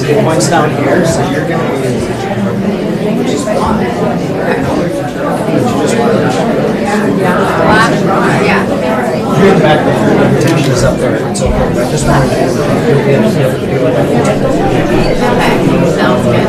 It points down here, so you're going to be You're in the back there. Detention is up there. It's okay. I just wanted to sounds good.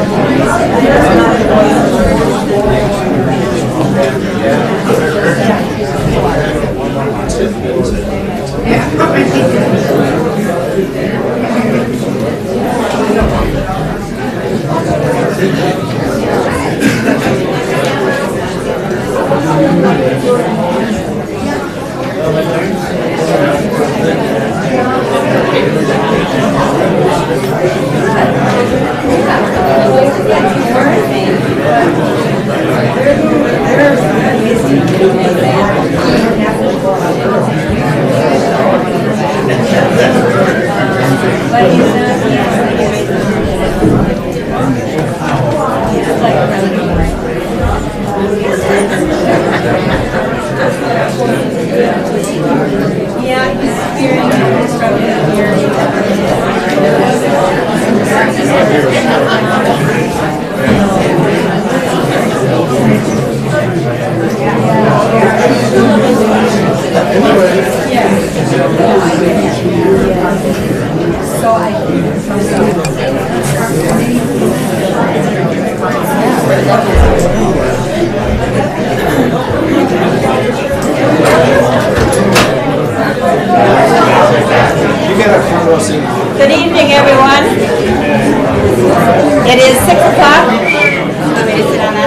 Good evening, everyone. It is 6 o'clock,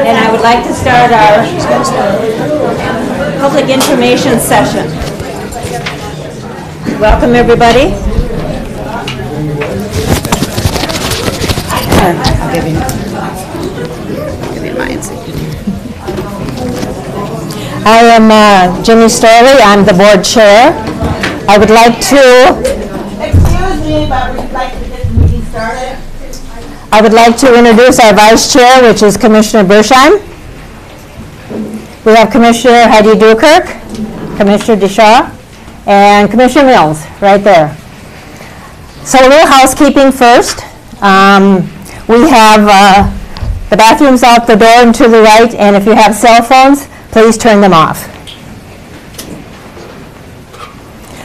and I would like to start our public information session. Welcome, everybody. I'll give you mine. I am Jimmy Storley. I'm the board chair. I would like to but we'd like to get the meeting started. I would like to introduce our vice chair, which is Commissioner Bersheim. We have Commissioner Heidi Dukirk, Commissioner DeShaw, and Commissioner Mills right there. So a little housekeeping first. We have the bathrooms out the door and to the right, and if you have cell phones, please turn them off.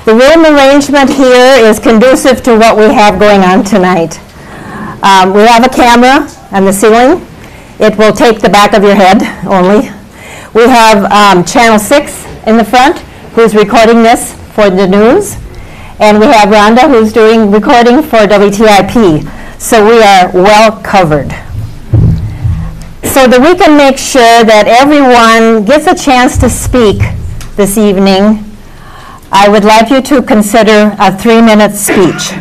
The room arrangement here is conducive to what we have going on tonight. We have a camera on the ceiling. It will take the back of your head only. We have Channel 6 in the front, who's recording this for the news. And we have Rhonda, who's doing recording for WTIP. So we are well covered. So that we can make sure that everyone gets a chance to speak this evening, I would like you to consider a 3-minute speech.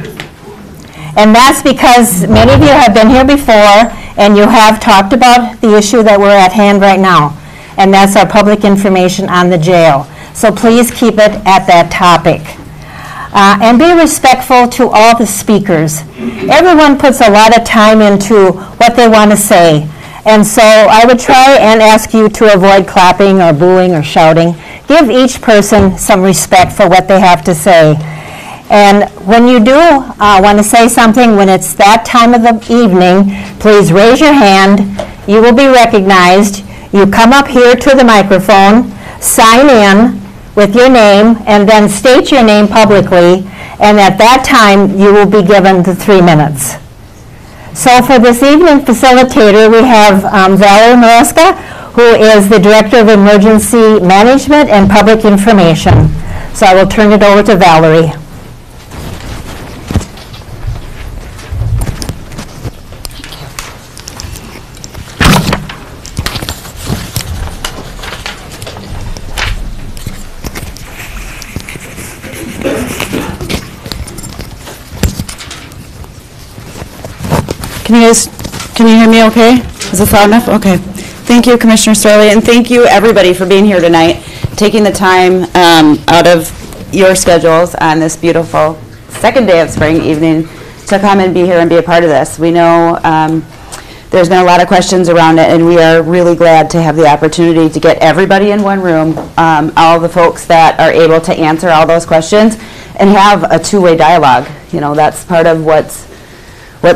And that's because many of you have been here before and you have talked about the issue that we're at hand right now. And that's our public information on the jail. So please keep it at that topic. And be respectful to all the speakers. Everyone puts a lot of time into what they want to say. And so I would try and ask you to avoid clapping or booing or shouting. Give each person some respect for what they have to say. And when you do want to say something, when it's that time of the evening, please raise your hand. You will be recognized. You come up here to the microphone, sign in with your name, and then state your name publicly. And at that time, you will be given the 3 minutes. So for this evening facilitator, we have Valerie Maresca, who is the Director of Emergency Management and Public Information. So I will turn it over to Valerie. Can you hear me okay? Is this loud enough? Okay. Thank you, Commissioner Storley, and thank you, everybody, for being here tonight, taking the time out of your schedules on this beautiful second day of spring evening to come and be here and be a part of this. We know There's been a lot of questions around it, and we are really glad to have the opportunity to get everybody in one room, all the folks that are able to answer all those questions, and have a two-way dialogue. That's part of what's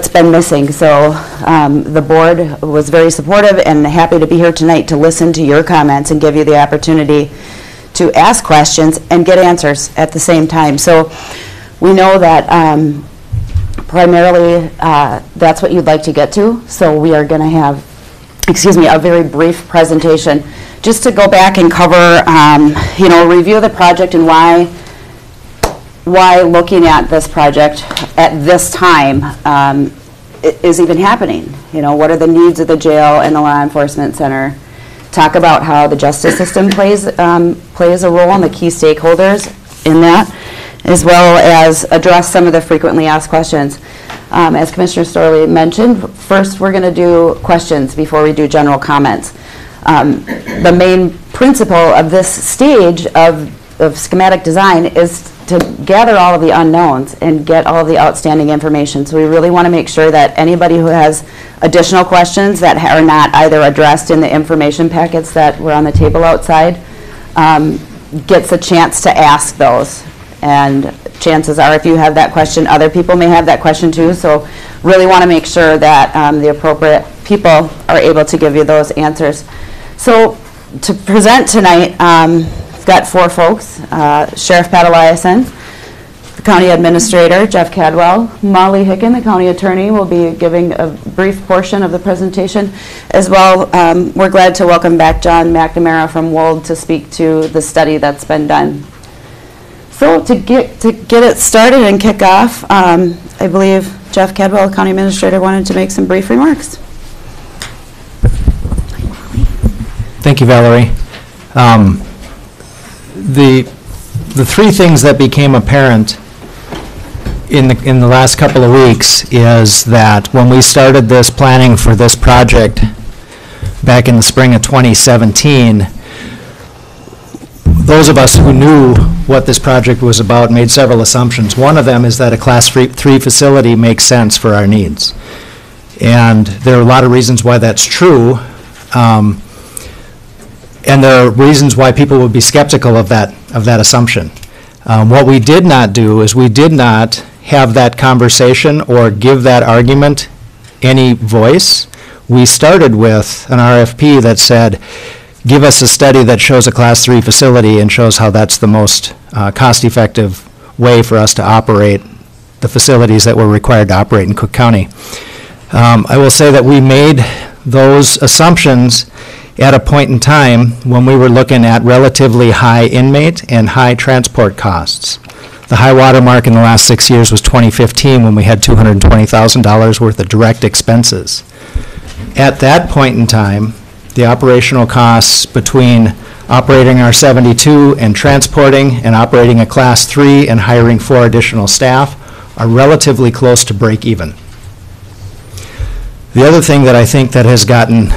been missing. So the board was very supportive and happy to be here tonight to listen to your comments and give you the opportunity to ask questions and get answers at the same time. So we know that primarily that's what you'd like to get to. So we are going to have, a very brief presentation just to go back and cover, review the project and why looking at this project at this time is even happening. What are the needs of the jail and the law enforcement center? Talk about how the justice system plays a role and the key stakeholders in that, as well as address some of the frequently asked questions. As Commissioner Storley mentioned, first we're going to do questions before we do general comments. The main principle of this stage of schematic design is to gather all of the unknowns and get all of the outstanding information. So we really want to make sure that anybody who has additional questions that are not either addressed in the information packets that were on the table outside gets a chance to ask those. And chances are, if you have that question, other people may have that question too. So really want to make sure that the appropriate people are able to give you those answers. So to present tonight, we've got four folks: Sheriff Pat Eliason, the County Administrator Jeff Cadwell, Molly Hicken, the County Attorney, will be giving a brief portion of the presentation. As well, we're glad to welcome back John McNamara from Wold to speak to the study that's been done. So to get it started and kick off, I believe Jeff Cadwell, County Administrator, wanted to make some brief remarks. Thank you, Valerie. The three things that became apparent in the last couple of weeks is that when we started this planning for this project back in the spring of 2017, those of us who knew what this project was about made several assumptions. One of them is that a Class 3 facility makes sense for our needs. And there are a lot of reasons why that's true. And there are reasons why people would be skeptical of that assumption. What we did not do is we did not have that conversation or give that argument any voice. We started with an RFP that said, give us a study that shows a Class 3 facility and shows how that's the most cost-effective way for us to operate the facilities that we're required to operate in Cook County. I will say that we made those assumptions at a point in time when we were looking at relatively high inmate and high transport costs. The high water mark in the last 6 years was 2015, when we had $220,000 worth of direct expenses. At that point in time, the operational costs between operating our 72 and transporting and operating a Class 3 and hiring 4 additional staff are relatively close to break even. The other thing that I think that has gotten,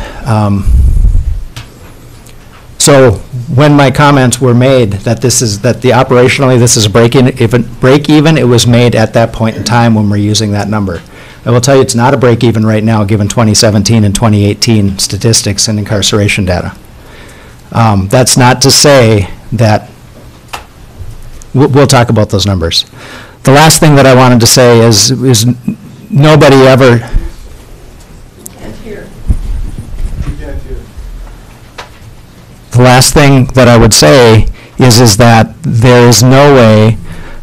so when my comments were made that operationally this is a break even, it was made at that point in time when we're using that number. I will tell you it's not a break even right now given 2017 and 2018 statistics and incarceration data. That's not to say that, we'll talk about those numbers. The last thing that I wanted to say is nobody ever, the last thing that I would say is that there is no way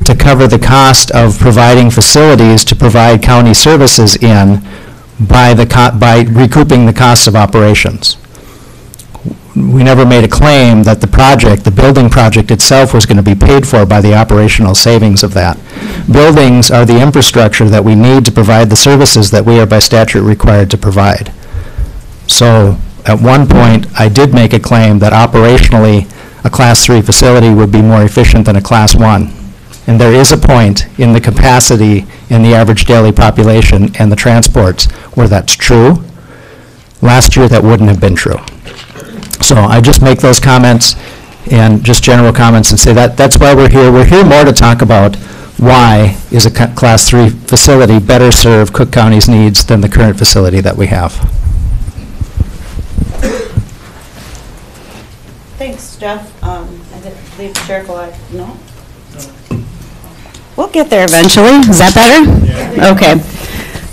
to cover the cost of providing facilities to provide county services in by recouping the costs of operations. We never made a claim that the building project itself was going to be paid for by the operational savings of that. Buildings are the infrastructure that we need to provide the services that we are by statute required to provide. So at one point, I did make a claim that operationally a Class 3 facility would be more efficient than a Class 1. And there is a point in the capacity in the average daily population and the transports where that's true. Last year, that wouldn't have been true. So I just make those comments and just general comments and say that's why we're here. We're here more to talk about why is a Class 3 facility better serve Cook County's needs than the current facility that we have. Thanks, Jeff. I believe Sheriff will, no? We'll get there eventually. Is that better? Yeah. Okay.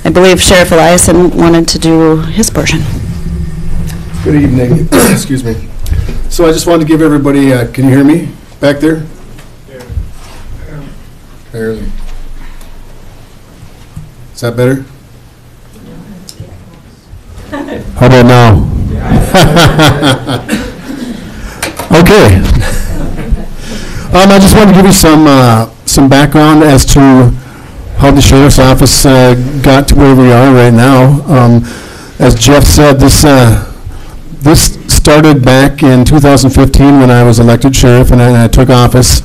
I believe Sheriff Eliason wanted to do his portion. Good evening. Excuse me. So I just wanted to give everybody, can you hear me back there? Yeah. Barely. Is that better? How about now? Okay. I just wanted to give you some background as to how the Sheriff's Office got to where we are right now. As Jeff said, this started back in 2015 when I was elected sheriff and I took office.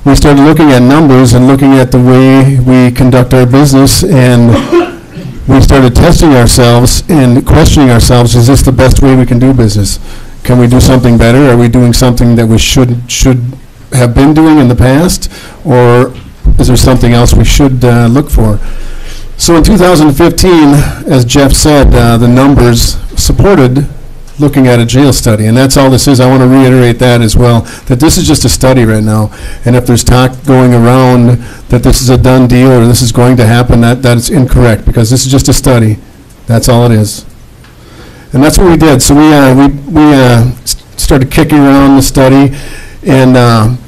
We started looking at numbers and looking at the way we conduct our business, and we started testing ourselves and questioning ourselves, is this the best way we can do business? Can we do something better? Are we doing something that we should have been doing in the past, or is there something else we should look for? So in 2015, as Jeff said, the numbers supported looking at a jail study, and that's all this is. I want to reiterate that as well, that this is just a study right now, and if there's talk going around that this is a done deal or this is going to happen, that is incorrect, because this is just a study. That's all it is. And that's what we did. So we started kicking around the study, and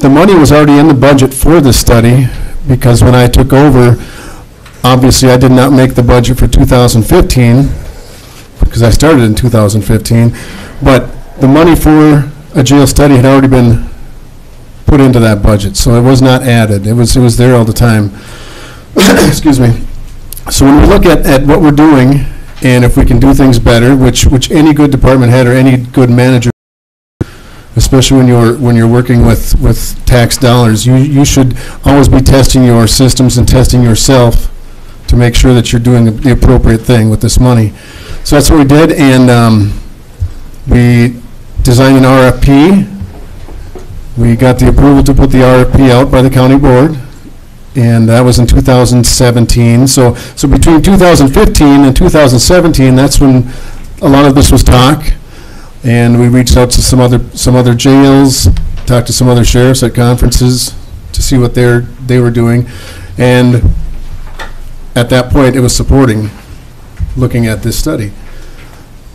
the money was already in the budget for the study, because when I took over, obviously I did not make the budget for 2015, because I started in 2015, but the money for a jail study had already been put into that budget, so it was not added. It was there all the time. Excuse me. So when we look at what we're doing, and if we can do things better, which any good department head or any good manager, especially when you're working with tax dollars, you should always be testing your systems and testing yourself to make sure that you're doing the appropriate thing with this money. So that's what we did, and we designed an RFP. We got the approval to put the RFP out by the county board, and that was in 2017. So between 2015 and 2017, that's when a lot of this was talk, and we reached out to some other jails, talked to some other sheriffs at conferences to see what they were doing, and at that point, it was supporting looking at this study.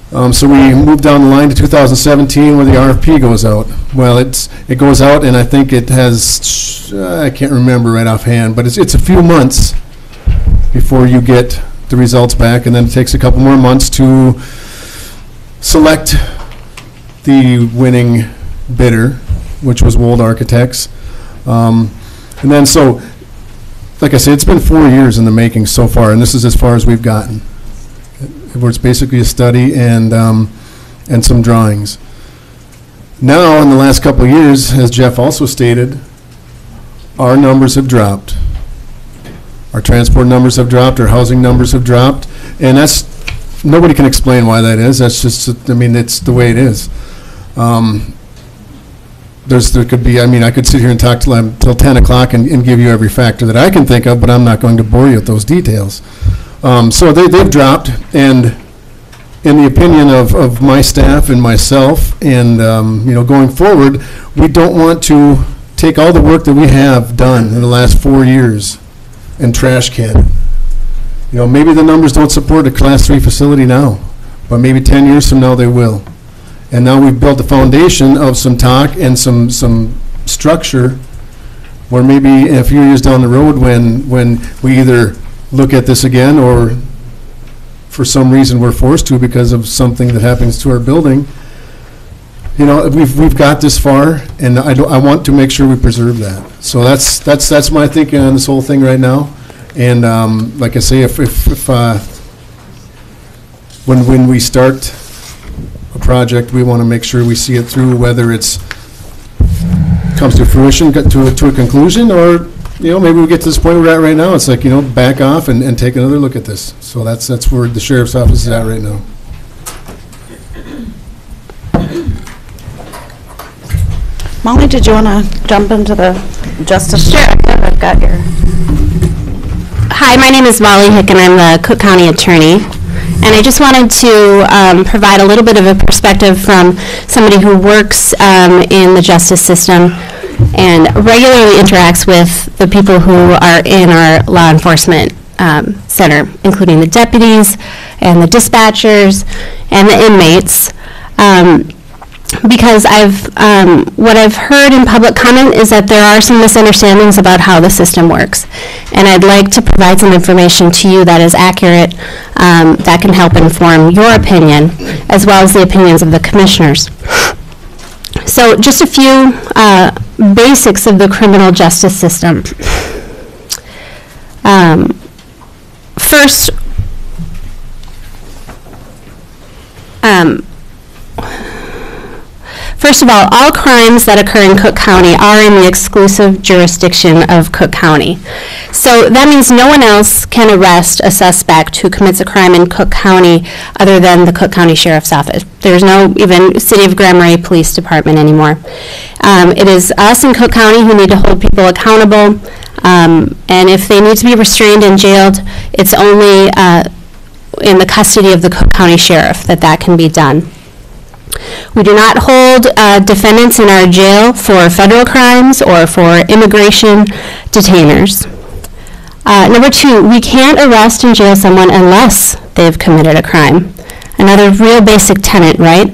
So we moved down the line to 2017 where the RFP goes out. Well, it goes out, and I think it has, I can't remember right offhand, but it's a few months before you get the results back, and then it takes a couple more months to select the winning bidder, which was Wold Architects. And then so, like I said, it's been 4 years in the making so far, and this is as far as we've gotten, where it's basically a study and some drawings. Now, in the last couple of years, as Jeff also stated, our numbers have dropped. Our transport numbers have dropped, our housing numbers have dropped, and nobody can explain why that is. That's just, I mean, it's the way it is. There could be, I mean, I could sit here and talk till 10 o'clock and give you every factor that I can think of, but I'm not going to bore you with those details. So they've dropped, and in the opinion of my staff and myself, and going forward, we don't want to take all the work that we have done in the last 4 years and trash can it. Maybe the numbers don't support a Class 3 facility now, but maybe 10 years from now they will. And now we've built a foundation of some talk and some structure where maybe a few years down the road when we either look at this again or for some reason we're forced to because of something that happens to our building, we've got this far, and I want to make sure we preserve that. So that's my thinking on this whole thing right now. And like I say, if when we start a project, we want to make sure we see it through, whether it's comes to fruition, to a conclusion, or maybe we get to this point we're at right now. It's like, back off and take another look at this. So that's where the sheriff's office is at right now. Molly, did you want to jump into the justice? Sure. I've got your. Hi, my name is Molly Hick, and I'm the Cook County Attorney. And I just wanted to provide a little bit of a perspective from somebody who works in the justice system and regularly interacts with the people who are in our law enforcement center, including the deputies and the dispatchers and the inmates. Because what I've heard in public comment is that there are some misunderstandings about how the system works. And I'd like to provide some information to you that is accurate, that can help inform your opinion, as well as the opinions of the commissioners. So just a few basics of the criminal justice system. First, first of all crimes that occur in Cook County are in the exclusive jurisdiction of Cook County. So that means no one else can arrest a suspect who commits a crime in Cook County other than the Cook County Sheriff's Office. There's no even City of Grand Marais Police Department anymore. It is us in Cook County who need to hold people accountable, and if they need to be restrained and jailed, it's only in the custody of the Cook County Sheriff that can be done. We do not hold defendants in our jail for federal crimes or for immigration detainers. Number two, we can't arrest and jail someone unless they've committed a crime. Another real basic tenet, right?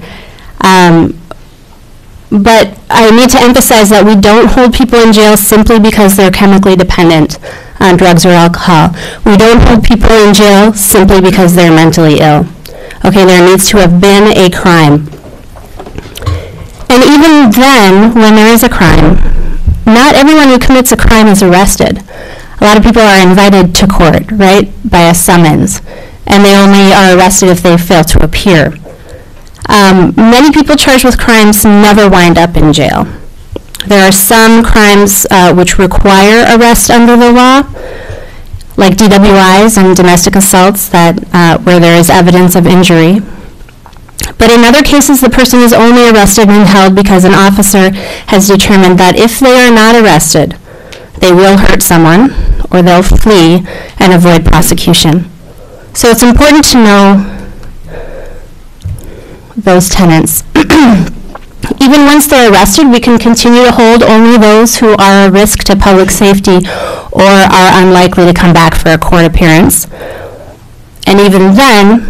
But I need to emphasize that we don't hold people in jail simply because they're chemically dependent on drugs or alcohol. We don't hold people in jail simply because they're mentally ill. Okay, there needs to have been a crime. And even then, when there is a crime, not everyone who commits a crime is arrested. A lot of people are invited to court, right, by a summons, and they only are arrested if they fail to appear. Many people charged with crimes never wind up in jail. There are some crimes which require arrest under the law, like DWIs and domestic assaults where there is evidence of injury. But in other cases, the person is only arrested and held because an officer has determined that if they are not arrested, they will hurt someone or they'll flee and avoid prosecution. So it's important to know those tenets. Even once they're arrested, we can continue to hold only those who are a risk to public safety or are unlikely to come back for a court appearance. And even then,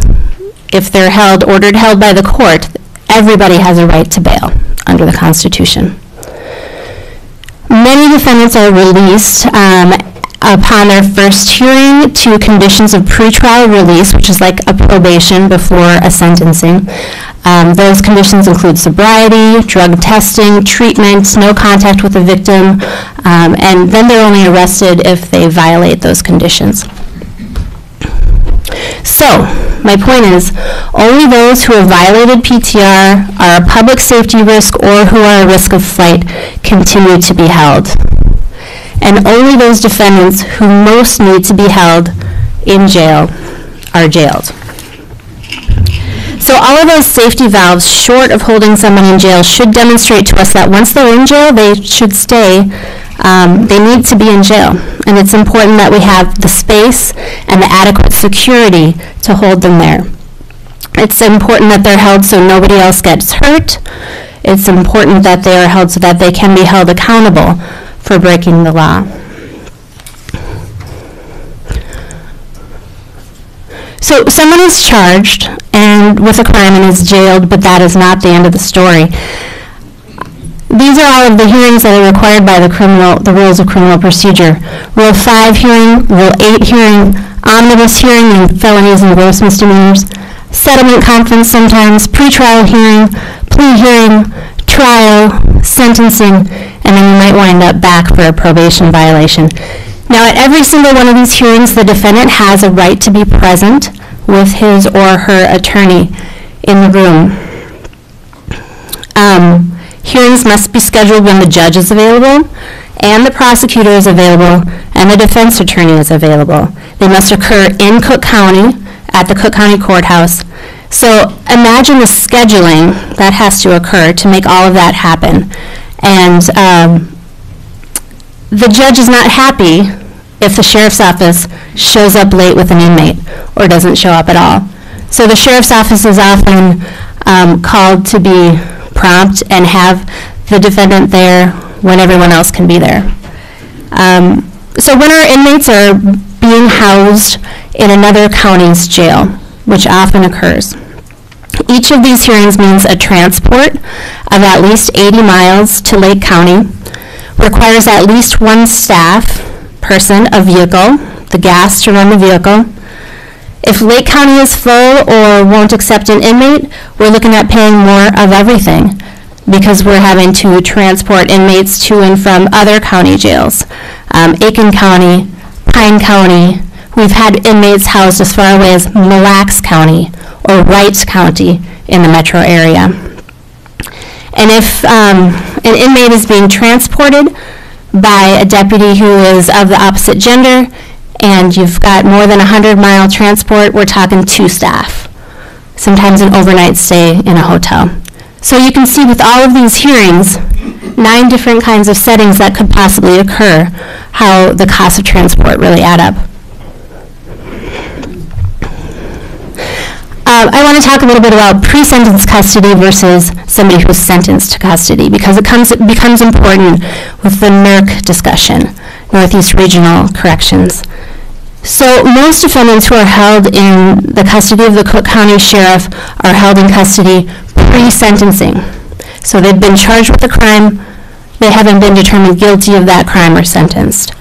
if they're ordered held by the court, everybody has a right to bail under the Constitution. Many defendants are released upon their first hearing to conditions of pretrial release, which is like a probation before a sentencing. Those conditions include sobriety, drug testing, treatment, no contact with the victim, and then they're only arrested if they violate those conditions. So, my point is, only those who have violated PTR, are a public safety risk, or who are a risk of flight continue to be held. And only those defendants who most need to be held in jail are jailed. So all of those safety valves, short of holding someone in jail, should demonstrate to us that once they're in jail, they should stay. They need to be in jail. And it's important that we have the space and the adequate security to hold them there. It's important that they're held so nobody else gets hurt. It's important that they are held so that they can be held accountable for breaking the law. So someone is charged with a crime and is jailed, but that is not the end of the story. These are all of the hearings that are required by the rules of criminal procedure. Rule 5 hearing, Rule 8 hearing, omnibus hearing in felonies and gross misdemeanors, settlement conference sometimes, pretrial hearing, plea hearing, trial, sentencing, and then you might wind up back for a probation violation. Now, at every single one of these hearings, the defendant has a right to be present with his or her attorney in the room. Hearings must be scheduled when the judge is available, and the prosecutor is available, and the defense attorney is available. They must occur in Cook County, at the Cook County Courthouse. So imagine the scheduling that has to occur to make all of that happen. And the judge is not happy if the sheriff's office shows up late with an inmate or doesn't show up at all. So the sheriff's office is often called to be prompt and have the defendant there when everyone else can be there. So when our inmates are being housed in another county's jail, which often occurs, each of these hearings means a transport of at least 80 miles to Lake County, requires at least one staff person, a vehicle, the gas to run the vehicle. If Lake County is full or won't accept an inmate, we're looking at paying more of everything because we're having to transport inmates to and from other county jails. Aiken County, Pine County. We've had inmates housed as far away as Mille Lacs County or Wright County in the metro area. And if an inmate is being transported by a deputy who is of the opposite gender, and you've got more than 100-mile transport, we're talking 2 staff, sometimes an overnight stay in a hotel. So you can see with all of these hearings, 9 different kinds of settings that could possibly occur, how the costs of transport really add up. I want to talk a little bit about pre-sentence custody versus somebody who's sentenced to custody, because it becomes important with the NERC discussion, Northeast Regional Corrections. So most defendants who are held in the custody of the Cook County Sheriff are held in custody pre-sentencing. So they've been charged with a crime, they haven't been determined guilty of that crime or sentenced.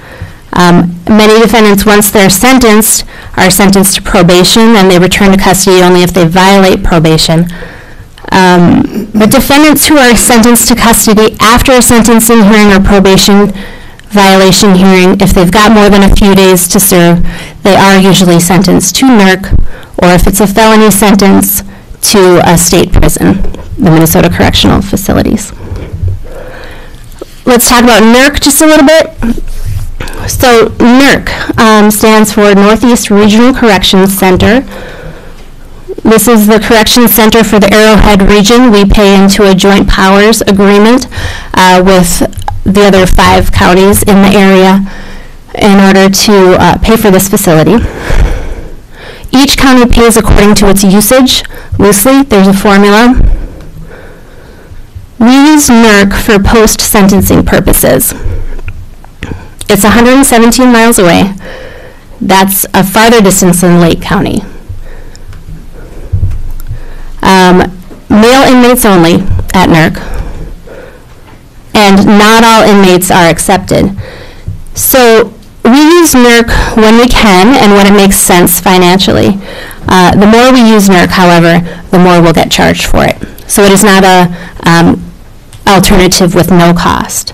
Many defendants, once they're sentenced, are sentenced to probation, and they return to custody only if they violate probation. But defendants who are sentenced to custody after a sentencing hearing or probation violation hearing, if they've got more than a few days to serve, they are usually sentenced to NERC, or if it's a felony sentence, to a state prison, the Minnesota Correctional Facilities. Let's talk about NERC just a little bit. So NERC stands for Northeast Regional Corrections Center. This is the Corrections Center for the Arrowhead region. We pay into a joint powers agreement with the other 5 counties in the area in order to pay for this facility. Each county pays according to its usage. Loosely, there's a formula. We use NERC for post-sentencing purposes. It's 117 miles away. That's a farther distance than Lake County. Male inmates only at NERC, and not all inmates are accepted. So we use NERC when we can and when it makes sense financially. The more we use NERC, however, the more we'll get charged for it. So it is not a alternative with no cost.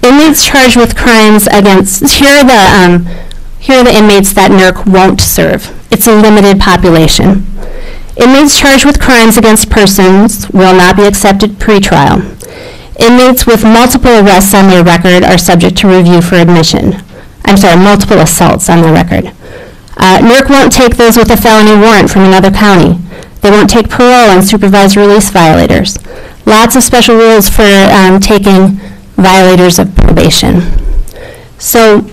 Inmates charged with crimes against, here are the inmates that NERC won't serve. It's a limited population. Inmates charged with crimes against persons will not be accepted pre-trial. Inmates with multiple arrests on their record are subject to review for admission. I'm sorry, multiple assaults on their record. NERC won't take those with a felony warrant from another county. They won't take parole and supervised release violators. Lots of special rules for taking violators of probation. So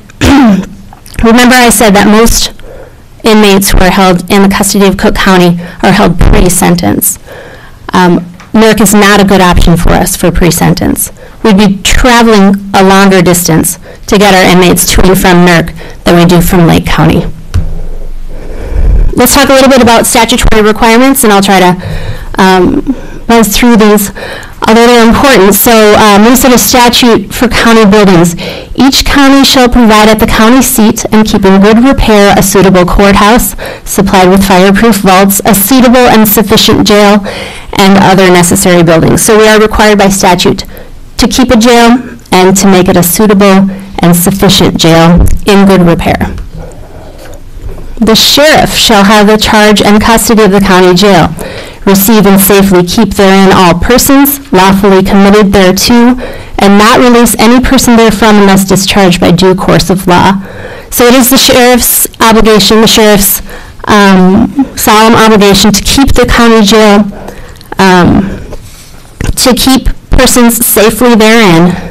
remember I said that most inmates who are held in the custody of Cook County are held pre-sentence. NERC is not a good option for us for pre-sentence. We'd be traveling a longer distance to get our inmates to and from NERC than we do from Lake County. Let's talk a little bit about statutory requirements, and I'll try to buzz through these, although they're important. So Minnesota statute for county buildings. Each county shall provide at the county seat and keep in good repair a suitable courthouse, supplied with fireproof vaults, a suitable and sufficient jail, and other necessary buildings. So we are required by statute to keep a jail and to make it a suitable and sufficient jail in good repair. The sheriff shall have the charge and custody of the county jail. Receive and safely keep therein all persons lawfully committed thereto, and not release any person therefrom unless discharged by due course of law. So it is the sheriff's obligation, the sheriff's solemn obligation to keep the county jail, to keep persons safely therein.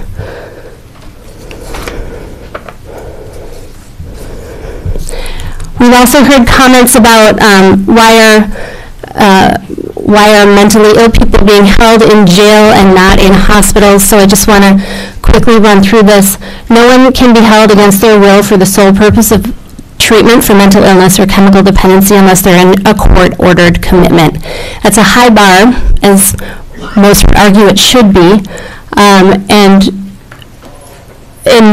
We We've also heard comments about why are mentally ill people being held in jail and not in hospitals? So I just want to quickly run through this. No one can be held against their will for the sole purpose of treatment for mental illness or chemical dependency unless they're in a court-ordered commitment. That's a high bar, as most would argue it should be, and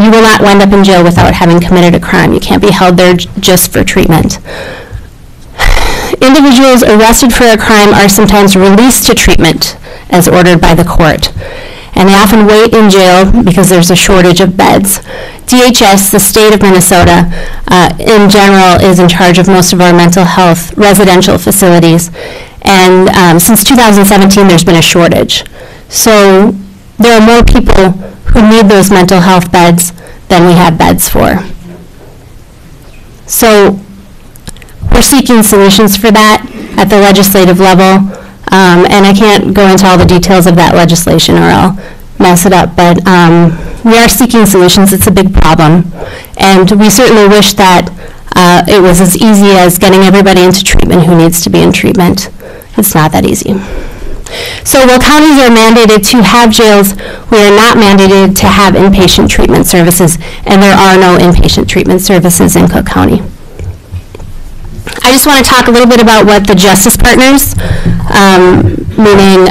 you will not wind up in jail without having committed a crime. You can't be held there just for treatment. Individuals arrested for a crime are sometimes released to treatment as ordered by the court, and they often wait in jail because there's a shortage of beds. DHS, the state of Minnesota, in general, is in charge of most of our mental health residential facilities, and since 2017 there's been a shortage. So there are more people who need those mental health beds than we have beds for. So we're seeking solutions for that at the legislative level, and I can't go into all the details of that legislation or I'll mess it up, but we are seeking solutions. It's a big problem, and we certainly wish that it was as easy as getting everybody into treatment who needs to be in treatment. It's not that easy. So while counties are mandated to have jails, we are not mandated to have inpatient treatment services, and there are no inpatient treatment services in Cook County. I just want to talk a little bit about what the justice partners, meaning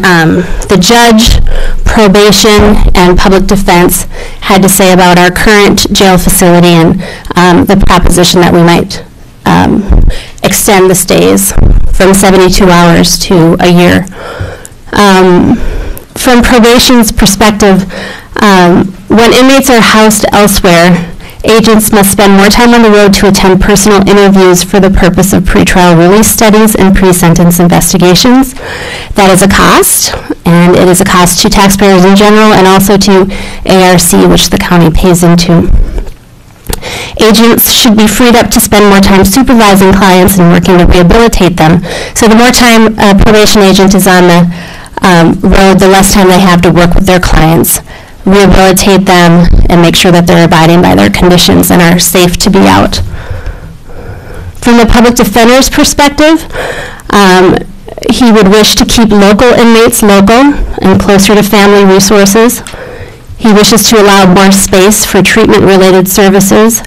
the judge, probation, and public defense, had to say about our current jail facility and the proposition that we might extend the stays from 72 hours to a year. From probation's perspective, when inmates are housed elsewhere, agents must spend more time on the road to attend personal interviews for the purpose of pretrial release studies and pre-sentence investigations. That is a cost, and it is a cost to taxpayers in general and also to ARC, which the county pays into. Agents should be freed up to spend more time supervising clients and working to rehabilitate them. So the more time a probation agent is on the road, the less time they have to work with their clients, rehabilitate them, and make sure that they're abiding by their conditions and are safe to be out. From the public defender's perspective, he would wish to keep local inmates local and closer to family resources. He wishes to allow more space for treatment-related services.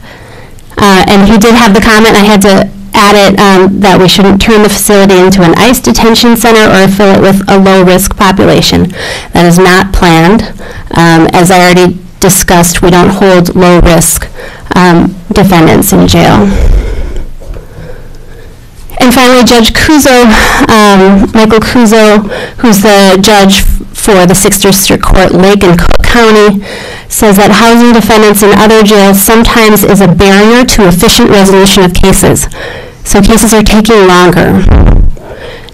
And he did have the comment, I had to add it, that we shouldn't turn the facility into an ICE detention center or fill it with a low-risk population. That is not planned. As I already discussed, we don't hold low-risk defendants in jail. And finally, Judge Kuzo, Michael Kuzo, who's the judge for the 6th District Court, Lake and Cook County, says that housing defendants in other jails sometimes is a barrier to efficient resolution of cases. So cases are taking longer.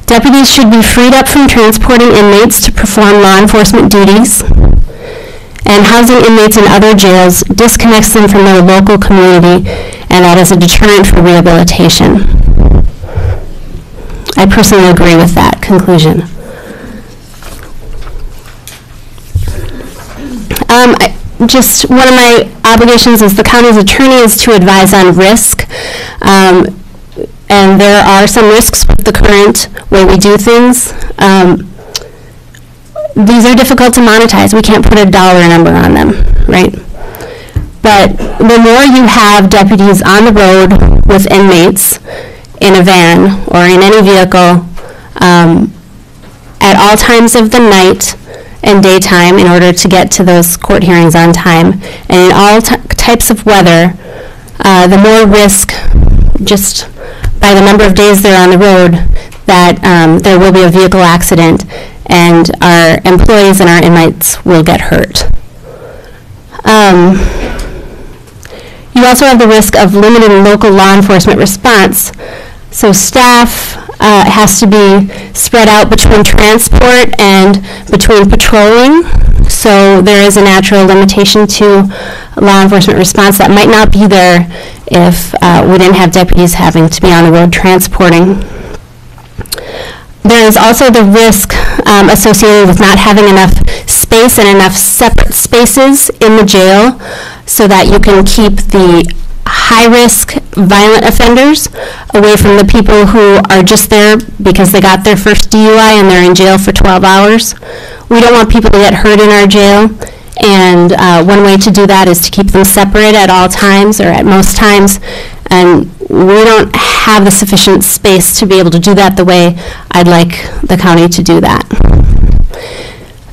Deputies should be freed up from transporting inmates to perform law enforcement duties. And housing inmates in other jails disconnects them from their local community, and that is a deterrent for rehabilitation. I personally agree with that conclusion. Just one of my obligations as the county's attorney is to advise on risk. And there are some risks with the current way we do things. These are difficult to monetize. We can't put a dollar number on them, right? But the more you have deputies on the road with inmates in a van or in any vehicle at all times of the night and daytime in order to get to those court hearings on time, and in all types of weather, the more risk, just by the number of days they're on the road, that there will be a vehicle accident and our employees and our inmates will get hurt. You also have the risk of limiting local law enforcement response. So staff has to be spread out between transport and between patrolling. So there is a natural limitation to law enforcement response that might not be there if we didn't have deputies having to be on the road transporting. There is also the risk associated with not having enough space and enough separate spaces in the jail so that you can keep the high-risk violent offenders away from the people who are just there because they got their first DUI and they're in jail for 12 hours. We don't want people to get hurt in our jail, and one way to do that is to keep them separate at all times or at most times, and we don't have the sufficient space to be able to do that the way I'd like the county to do that.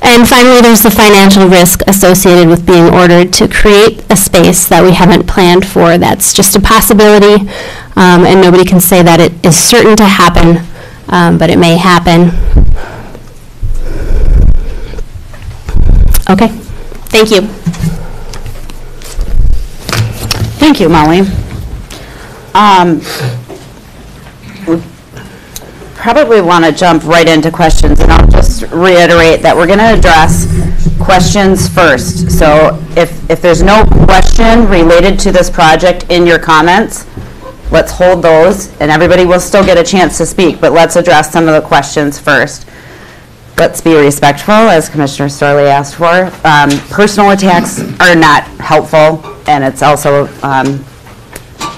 And finally, there's the financial risk associated with being ordered to create a space that we haven't planned for. That's just a possibility, and nobody can say that it is certain to happen, but it may happen. Okay, thank you. Thank you, Molly. We probably want to jump right into questions, and I'll just reiterate that we're going to address questions first. So if there's no question related to this project in your comments, let's hold those, and everybody will still get a chance to speak, but let's address some of the questions first. Let's be respectful, as Commissioner Storley asked for. Personal attacks are not helpful, and it's also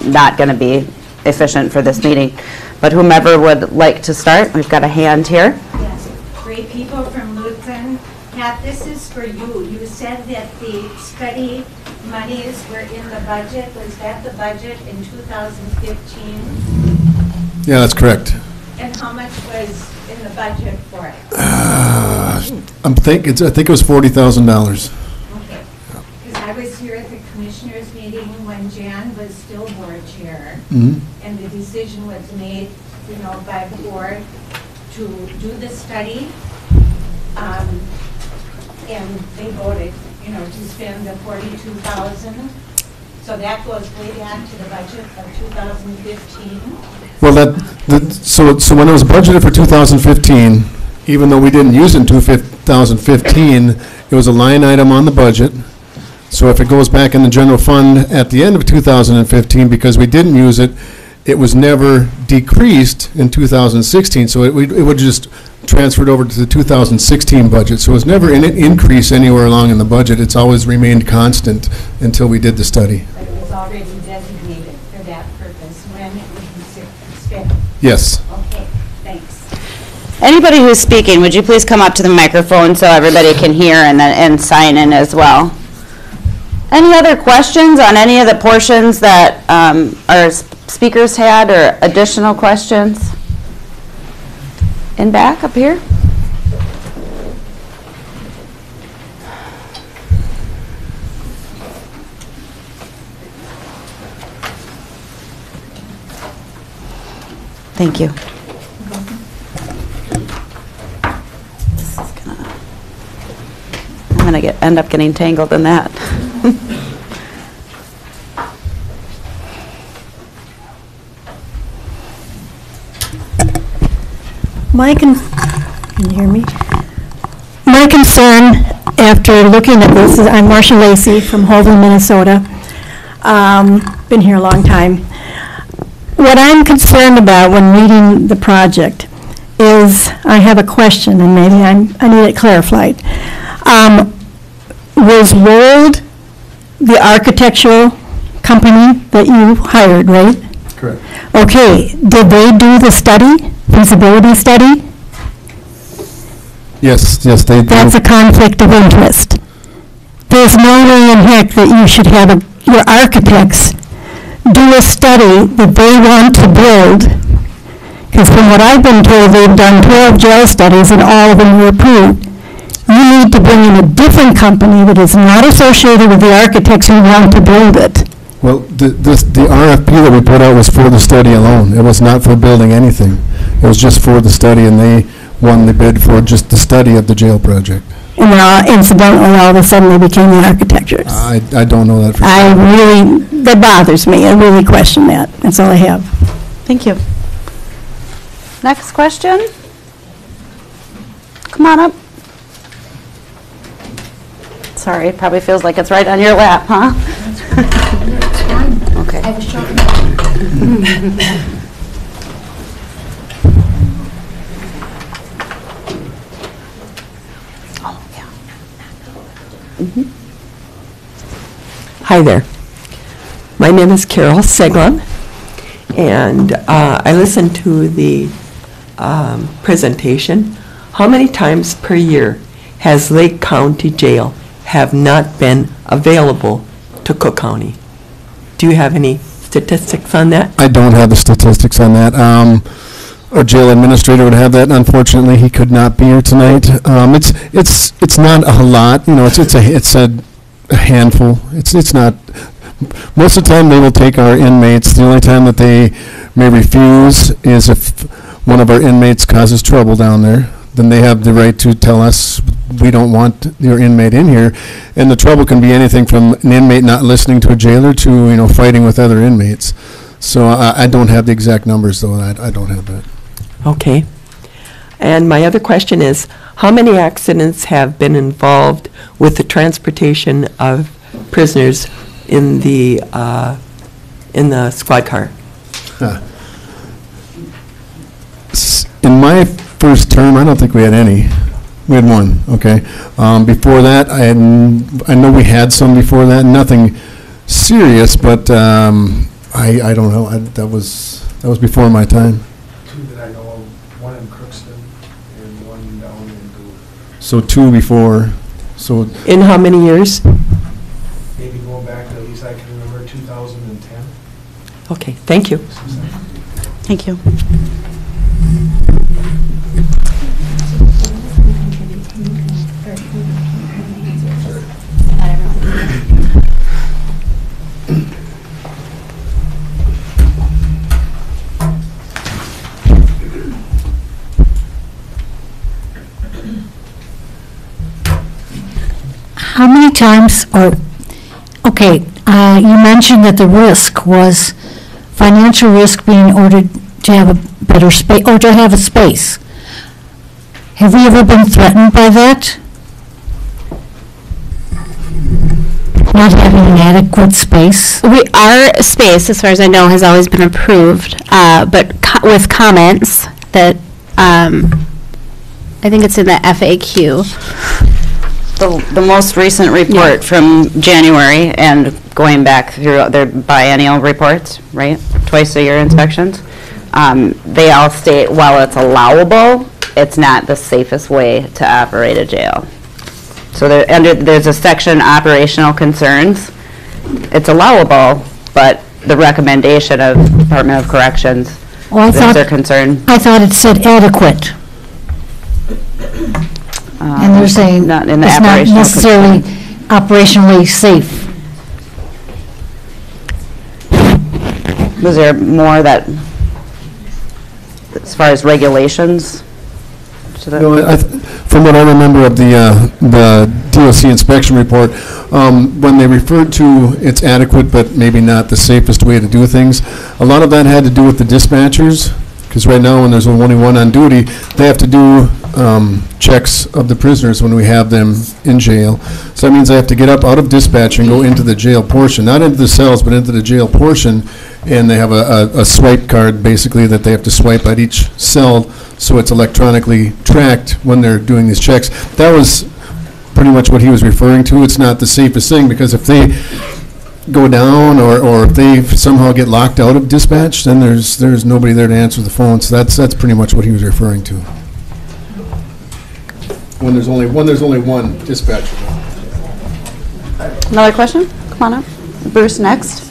not going to be efficient for this meeting. But whomever would like to start, we've got a hand here. Yes, great people from Luton. Pat, this is for you. You said that the study monies were in the budget. Was that the budget in 2015? Yeah, that's correct. And how much was in the budget for it? I think it was $40,000. Okay. Because I was here at the commissioners meeting when Jan was still board chair, and the decision was made, by the board to do the study, and they voted, to spend the $42,000. So that goes way back to the budget of 2015. Well, so when it was budgeted for 2015, even though we didn't use it in 2015, it was a line item on the budget. So if it goes back in the general fund at the end of 2015, because we didn't use it, it was never decreased in 2016. So it would just transferred over to the 2016 budget. So it was never an increase anywhere along in the budget. It's always remained constant until we did the study. But it was already designated for that purpose when it would be spent. Yes. Okay, thanks. Anybody who's speaking, would you please come up to the microphone so everybody can hear and sign in as well? Any other questions on any of the portions that our speakers had, or additional questions? In back, up here? Thank you. I'm going to end up getting tangled in that. Can you hear me? My concern after looking at this is, I'm Marcia Lacey from Holden, Minnesota. Been here a long time. What I'm concerned about when reading the project is, I have a question, and maybe I need it clarified. Was Wold the architectural company that you hired, right? Correct. Okay, did they do the study, feasibility study? Yes, they do. That's a conflict of interest. There's no way in heck that you should have your architects do a study that they want to build, because from what I've been told, they've done 12 jail studies and all of them were approved. You need to bring in a different company that is not associated with the architects who want to build it. Well, the RFP that we put out was for the study alone. It was not for building anything. It was just for the study, and they won the bid for just the study of the jail project. And incidentally, all of a sudden, they became the architects. I don't know that for sure. That bothers me. I really question that. That's all I have. Thank you. Next question. Come on up. Sorry, it probably feels like it's right on your lap, huh? Okay. I was shocked. Oh, yeah. Hi there. My name is Carol Seglum, and I listened to the presentation. How many times per year has Lake County Jail have not been available to Cook County? Do you have any statistics on that? I don't have the statistics on that. Our jail administrator would have that. Unfortunately, he could not be here tonight. It's not a lot. It's a handful. It's not. Most of the time, they will take our inmates. The only time that they may refuse is if one of our inmates causes trouble down there. Then they have the right to tell us, we don't want your inmate in here. And the trouble can be anything from an inmate not listening to a jailer to, fighting with other inmates. So I don't have the exact numbers, though. I don't have that. Okay. And my other question is, how many accidents have been involved with the transportation of prisoners in the squad car? In my first term, I don't think we had any. We had one, okay. Before that, I know we had some before that, nothing serious, but I don't know. That was before my time. Two that I know of, one in Crookston and one down in Duluth. So two before. So in how many years? Maybe going back to at least I can remember 2010. Okay, thank you. Thank you. How many times, you mentioned that the risk was financial risk being ordered to have a better space, or to have a space. Have we ever been threatened by that? Not having an adequate space? Our space, as far as I know, has always been approved, but with comments that, I think it's in the FAQ. The most recent report from January and going back through their biennial reports, right? Twice a year inspections. They all state, while it's allowable, it's not the safest way to operate a jail. So there's a section, operational concerns. It's allowable, but the recommendation of Department of Corrections is their concern. I thought it said adequate. And they're saying not in the it's not necessarily operationally safe. Was there more that, as far as regulations? From what I remember of the DOC inspection report, when they referred to it's adequate but maybe not the safest way to do things, a lot of that had to do with the dispatchers, because right now when there's only one on duty, they have to do checks of the prisoners when we have them in jail. So that means they have to get up out of dispatch and go into the jail portion, not into the cells, but into the jail portion, and they have a swipe card basically that they have to swipe at each cell, so it's electronically tracked when they're doing these checks. That was pretty much what he was referring to. It's not the safest thing, because if they go down or if they somehow get locked out of dispatch, then there's nobody there to answer the phone. So that's pretty much what he was referring to. When there's only one dispatcher. Another question? Come on up. Bruce, next.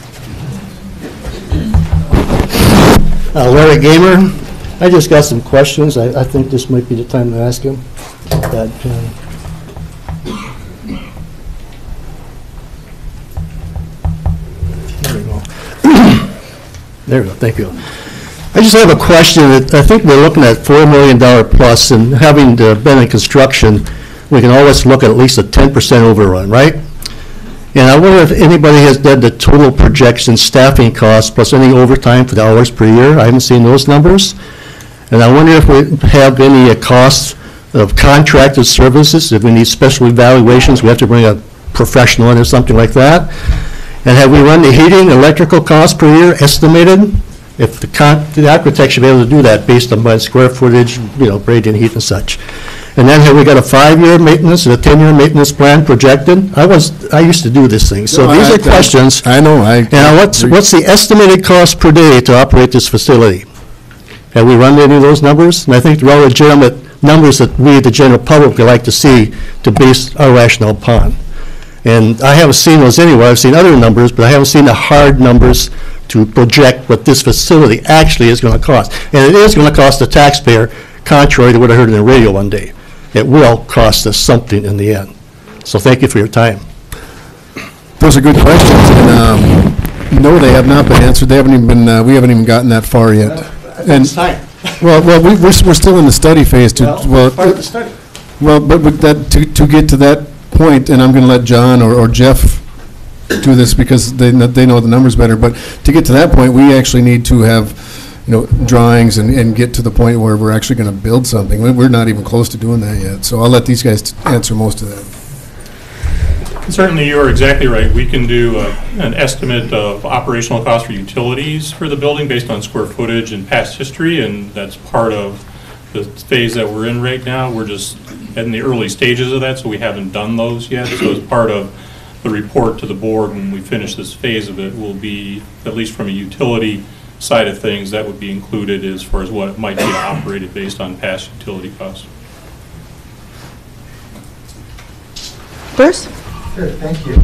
Larry Gamer. I just got some questions. I think this might be the time to ask him. There we go. There we go. Thank you. I just have a question. I think we're looking at $4 million plus, and having been in construction, we can always look at least a 10% overrun, right? And I wonder if anybody has done the total projection staffing costs plus any overtime for the hours per year. I haven't seen those numbers. And I wonder if we have any costs of contracted services, if we need special evaluations, we have to bring a professional in or something like that. And have we run the heating, electrical costs per year estimated? If the architect should be able to do that based on my square footage, radiant heat and such. And then have we got a 5-year maintenance and a 10-year maintenance plan projected? I used to do this thing, so No, these are questions. I know, Now, what's the estimated cost per day to operate this facility? Have we run any of those numbers? And I think they're all legitimate numbers that we, the general public, would like to see to base our rationale upon. And I haven't seen those anywhere. I've seen other numbers, but I haven't seen the hard numbers to project what this facility actually is going to cost. And it is going to cost the taxpayer, contrary to what I heard on the radio one day. It will cost us something in the end. So thank you for your time. Those are good questions, and no, they have not been answered. They haven't even been, we haven't even gotten that far yet. And well, we're still in the study phase. Part of the study. Well, but with that, to get to that point, and I'm going to let John or Jeff do this because they know the numbers better, but to get to that point, we actually need to have, drawings and get to the point where we're actually going to build something. We're not even close to doing that yet, so I'll let these guys answer most of that. Certainly, you are exactly right. We can do an estimate of operational costs for utilities for the building based on square footage and past history, and that's part of the phase that we're in right now. We're just in the early stages of that, so we haven't done those yet. So as part of the report to the board when we finish this phase of it will be, at least from a utility side of things, that would be included as far as what it might be operated based on past utility costs. Bruce? Sure, thank you.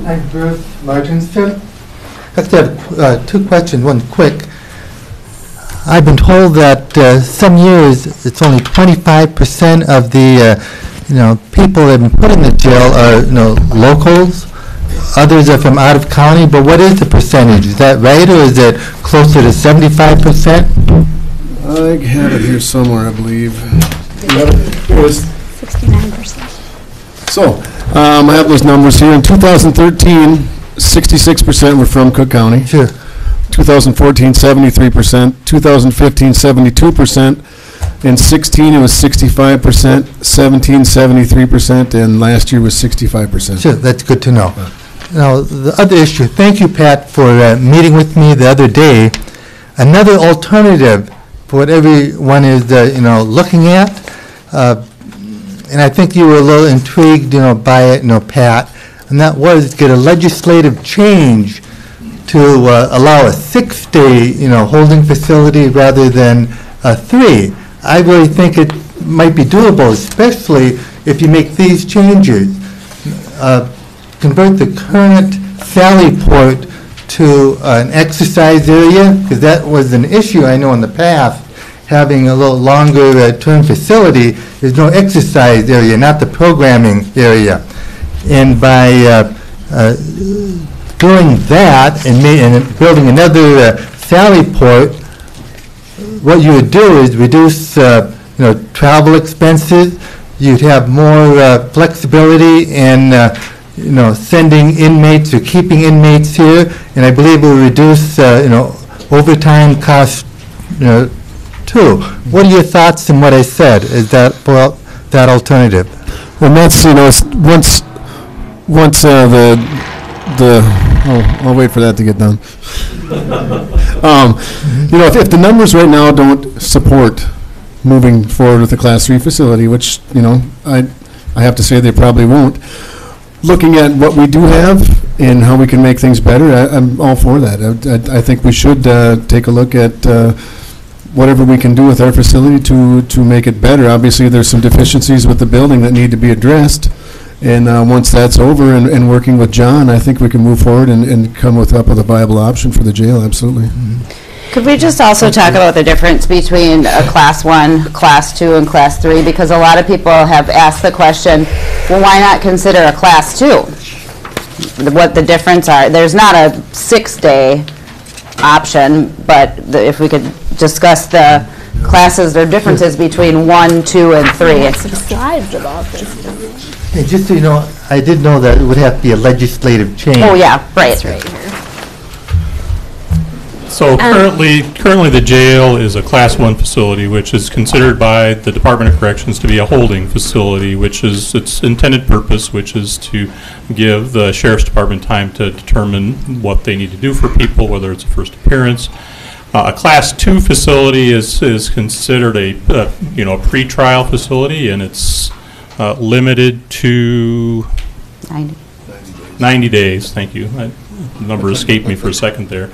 I'm Bruce Martinston. I just have 2 questions, one quick. I've been told that some years it's only 25% of the people that have been put in the jail are locals. Others are from out of county. But what is the percentage? Is that right, or is it closer to 75%? I have it here somewhere, I believe. It was 69%. So, I have those numbers here. In 2013, 66% were from Cook County. Sure. 2014, 73%. 2015, 72%. In 16, it was 65%. 17, 73%. And last year was 65%. Sure, that's good to know. Now, the other issue, thank you, Pat, for meeting with me the other day. Another alternative for what everyone is, looking at, and I think you were a little intrigued, by it, Pat, and that was get a legislative change to allow a 6-day, holding facility rather than 3. I really think it might be doable, especially if you make these changes. Convert the current Sally Port to an exercise area, because that was an issue I know in the past. Having a little longer term facility, there's no exercise area, not the programming area. And by doing that and building another Sally Port, what you would do is reduce travel expenses. You'd have more flexibility in sending inmates or keeping inmates here, and I believe it will reduce overtime costs too. What are your thoughts on what I said? Is that that alternative? And that's, once I'll wait for that to get done. If the numbers right now don't support moving forward with the Class 3 facility, which, I have to say they probably won't, looking at what we do have and how we can make things better, I'm all for that. I think we should take a look at whatever we can do with our facility to make it better. Obviously, there's some deficiencies with the building that need to be addressed. And once that's over and working with John, I think we can move forward and come up with a viable option for the jail, absolutely. Mm-hmm. Could we just also talk about the difference between a Class 1, Class 2, and Class 3? Because a lot of people have asked the question, well, why not consider a Class 2? What the difference are. There's not a 6-day option, but if we could discuss the classes, there are differences between 1, 2, and 3. Some slides about this. Hey, just so you know, I did know that it would have to be a legislative change. Oh, yeah, right. It's right here. So currently the jail is a Class 1 facility, which is considered by the Department of Corrections to be a holding facility, which is its intended purpose, which is to give the Sheriff's Department time to determine what they need to do for people, whether it's a first appearance, A Class 2 facility is considered a pretrial facility, and it's limited to 90 days. Thank you. That number escaped me for a second there.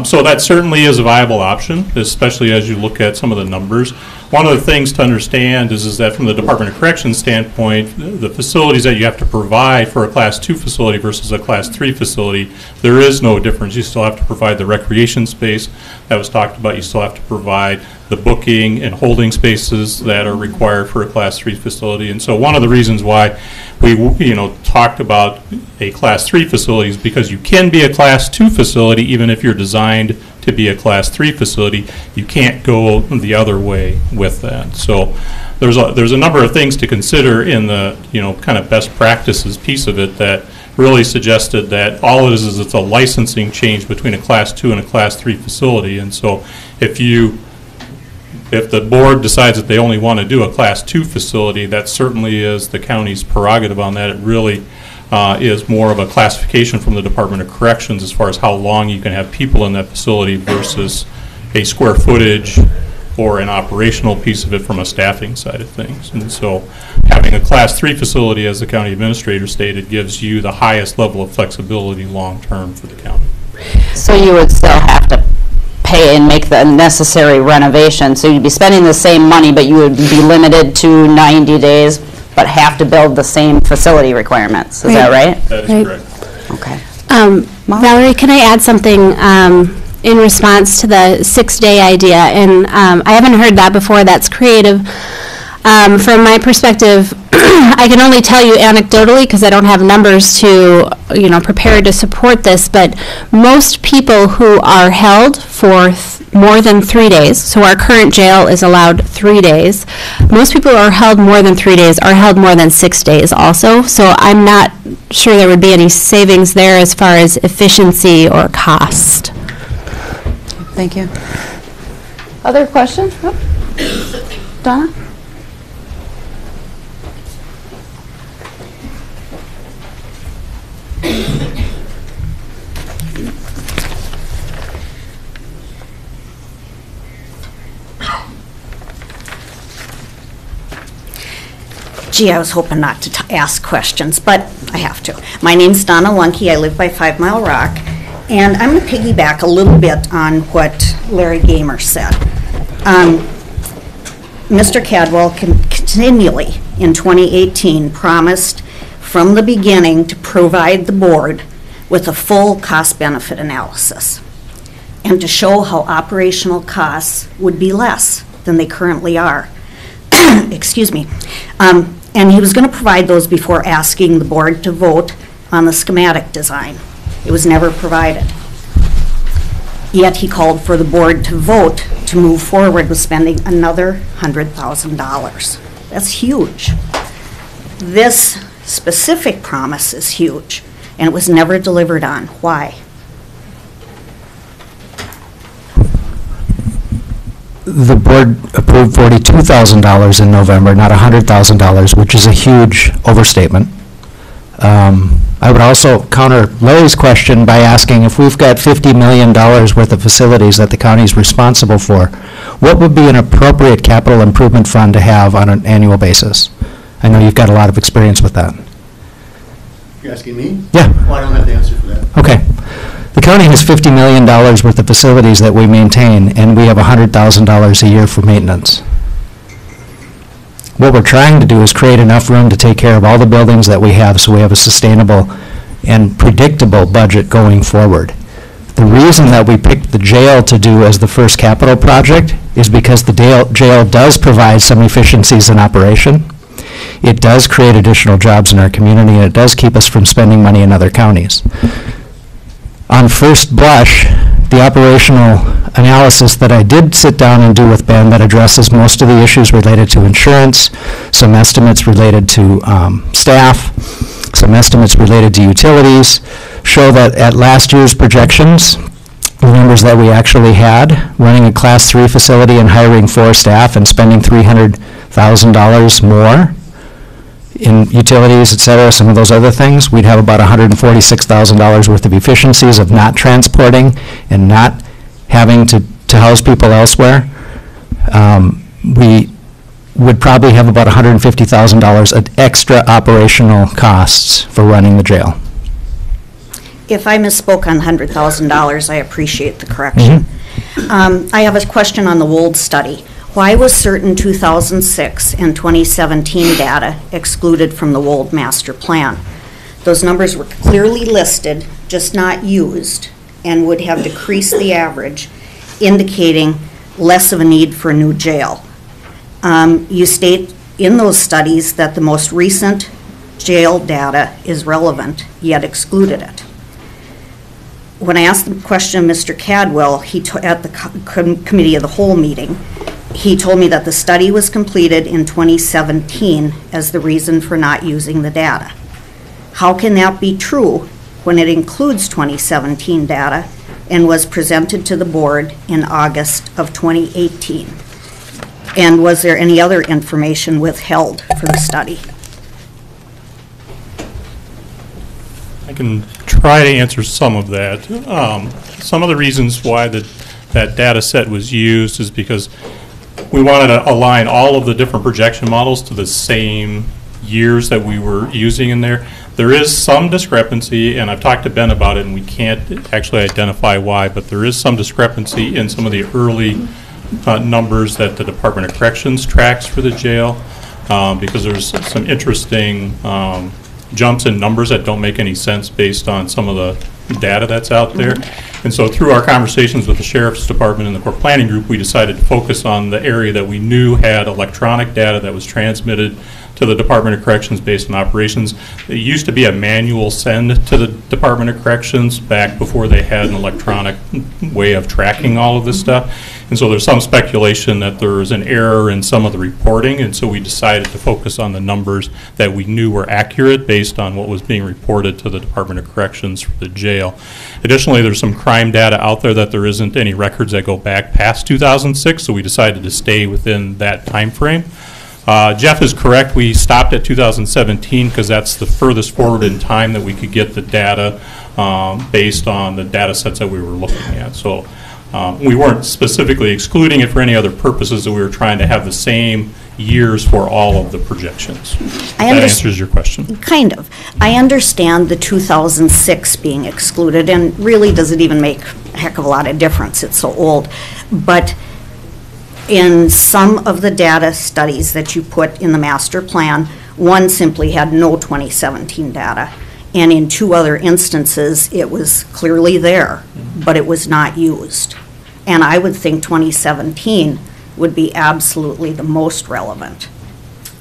So that certainly is a viable option, especially as you look at some of the numbers. One of the things to understand is that from the Department of Corrections standpoint, the facilities that you have to provide for a Class 2 facility versus a Class 3 facility, there is no difference. You still have to provide the recreation space that was talked about. You still have to provide the booking and holding spaces that are required for a Class 3 facility. And so one of the reasons why we talked about a Class 3 facility is because you can be a Class 2 facility even if you're designed to be a Class 3 facility. You can't go the other way with that. So there's a number of things to consider in the kind of best practices piece of it that really suggested that all it is it's a licensing change between a Class 2 and a Class 3 facility. And so if the board decides that they only want to do a Class 2 facility, that certainly is the county's prerogative on that. It really is more of a classification from the Department of Corrections as far as how long you can have people in that facility versus a square footage or an operational piece of it from a staffing side of things. And so having a Class 3 facility, as the county administrator stated, gives you the highest level of flexibility long-term for the county. So you would still have to pay and make the necessary renovation. So you'd be spending the same money, but you would be limited to 90 days, but have to build the same facility requirements. Is that right? That is correct. Okay. Valerie, can I add something in response to the 6-day idea? And I haven't heard that before. That's creative. From my perspective, I can only tell you anecdotally because I don't have numbers to, prepare to support this, but most people who are held for more than 3 days, so our current jail is allowed 3 days, most people who are held more than 3 days are held more than 6 days also, so I'm not sure there would be any savings there as far as efficiency or cost. Thank you. Other questions? Oh. Donna? Gee, I was hoping not to ask questions, but I have to. My name's Donna Lunke. I live by 5 Mile Rock, and I'm going to piggyback a little bit on what Larry Gamer said. Mr. Cadwell continually in 2018 promised from the beginning to provide the board with a full cost-benefit analysis and to show how operational costs would be less than they currently are. Excuse me. And he was going to provide those before asking the board to vote on the schematic design. It was never provided. Yet he called for the board to vote to move forward with spending another $100,000. That's huge. This specific promise is huge, and it was never delivered on. Why? The board approved $42,000 in November, not $100,000, which is a huge overstatement. I would also counter Larry's question by asking if we've got $50 million worth of facilities that the county is responsible for, what would be an appropriate capital improvement fund to have on an annual basis? I know you've got a lot of experience with that. You're asking me? Yeah. Well, I don't have the answer for that. Okay. The county has $50 million worth of facilities that we maintain, and we have $100,000 a year for maintenance. What we're trying to do is create enough room to take care of all the buildings that we have so we have a sustainable and predictable budget going forward. The reason that we picked the jail to do as the first capital project is because the jail does provide some efficiencies in operation. It does create additional jobs in our community, and it does keep us from spending money in other counties. On first blush, the operational analysis that I did sit down and do with Ben that addresses most of the issues related to insurance, some estimates related to staff, some estimates related to utilities, show that at last year's projections, the numbers that we actually had, running a Class 3 facility and hiring 4 staff and spending $300,000 more in utilities, et cetera, some of those other things, we'd have about $146,000 worth of efficiencies of not transporting and not having to to house people elsewhere, we would probably have about $150,000 of extra operational costs for running the jail. If I misspoke on $100,000, I appreciate the correction. I have a question on the Wold study. Why was certain 2006 and 2017 data excluded from the Wold master plan? Those numbers were clearly listed, just not used, and would have decreased the average, indicating less of a need for a new jail. You state in those studies that the most recent jail data is relevant, yet excluded it. When I asked the question of Mr. Cadwell, at the Committee of the Whole meeting, he told me that the study was completed in 2017 as the reason for not using the data. How can that be true when it includes 2017 data and was presented to the board in August of 2018? And was there any other information withheld for the study? I can try to answer some of that. Some of the reasons why that data set was used is because we wanted to align all of the different projection models to the same years that we were using in there. There is some discrepancy, and I've talked to Ben about it, and we can't actually identify why, but there is some discrepancy in some of the early numbers that the Department of Corrections tracks for the jail, because there's some interesting jumps in numbers that don't make any sense based on some of the data that's out there. And so through our conversations with the Sheriff's Department and the Court Planning Group, we decided to focus on the area that we knew had electronic data that was transmitted to the Department of Corrections based on operations. It used to be a manual send to the Department of Corrections back before they had an electronic way of tracking all of this stuff. And so there's some speculation that there was an error in some of the reporting, and so we decided to focus on the numbers that we knew were accurate based on what was being reported to the Department of Corrections for the jail. Additionally, there's some crime data out there that there isn't any records that go back past 2006, so we decided to stay within that time frame. Jeff is correct. We stopped at 2017 because that's the furthest forward in time that we could get the data based on the data sets that we were looking at. So we weren't specifically excluding it for any other purposes, that we were trying to have the same years for all of the projections. That answers your question. Kind of. I understand the 2006 being excluded, and really doesn't even make a heck of a lot of difference. It's so old. But in some of the data studies that you put in the master plan, one simply had no 2017 data. And in two other instances, it was clearly there, but it was not used. And I would think 2017 would be absolutely the most relevant,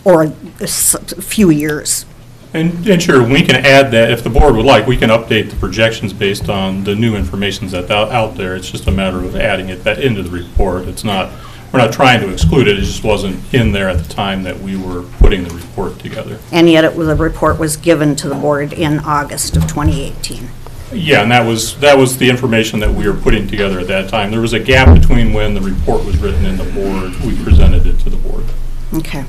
or a few years. And sure, we can add that, if the board would like, we can update the projections based on the new information that's out there. It's just a matter of adding it into the report. It's not, we're not trying to exclude it, it just wasn't in there at the time that we were putting the report together. And yet the report was given to the board in August of 2018. Yeah, and that was the information that we were putting together at that time. There was a gap between when the report was written and the board, we presented it to the board. Okay.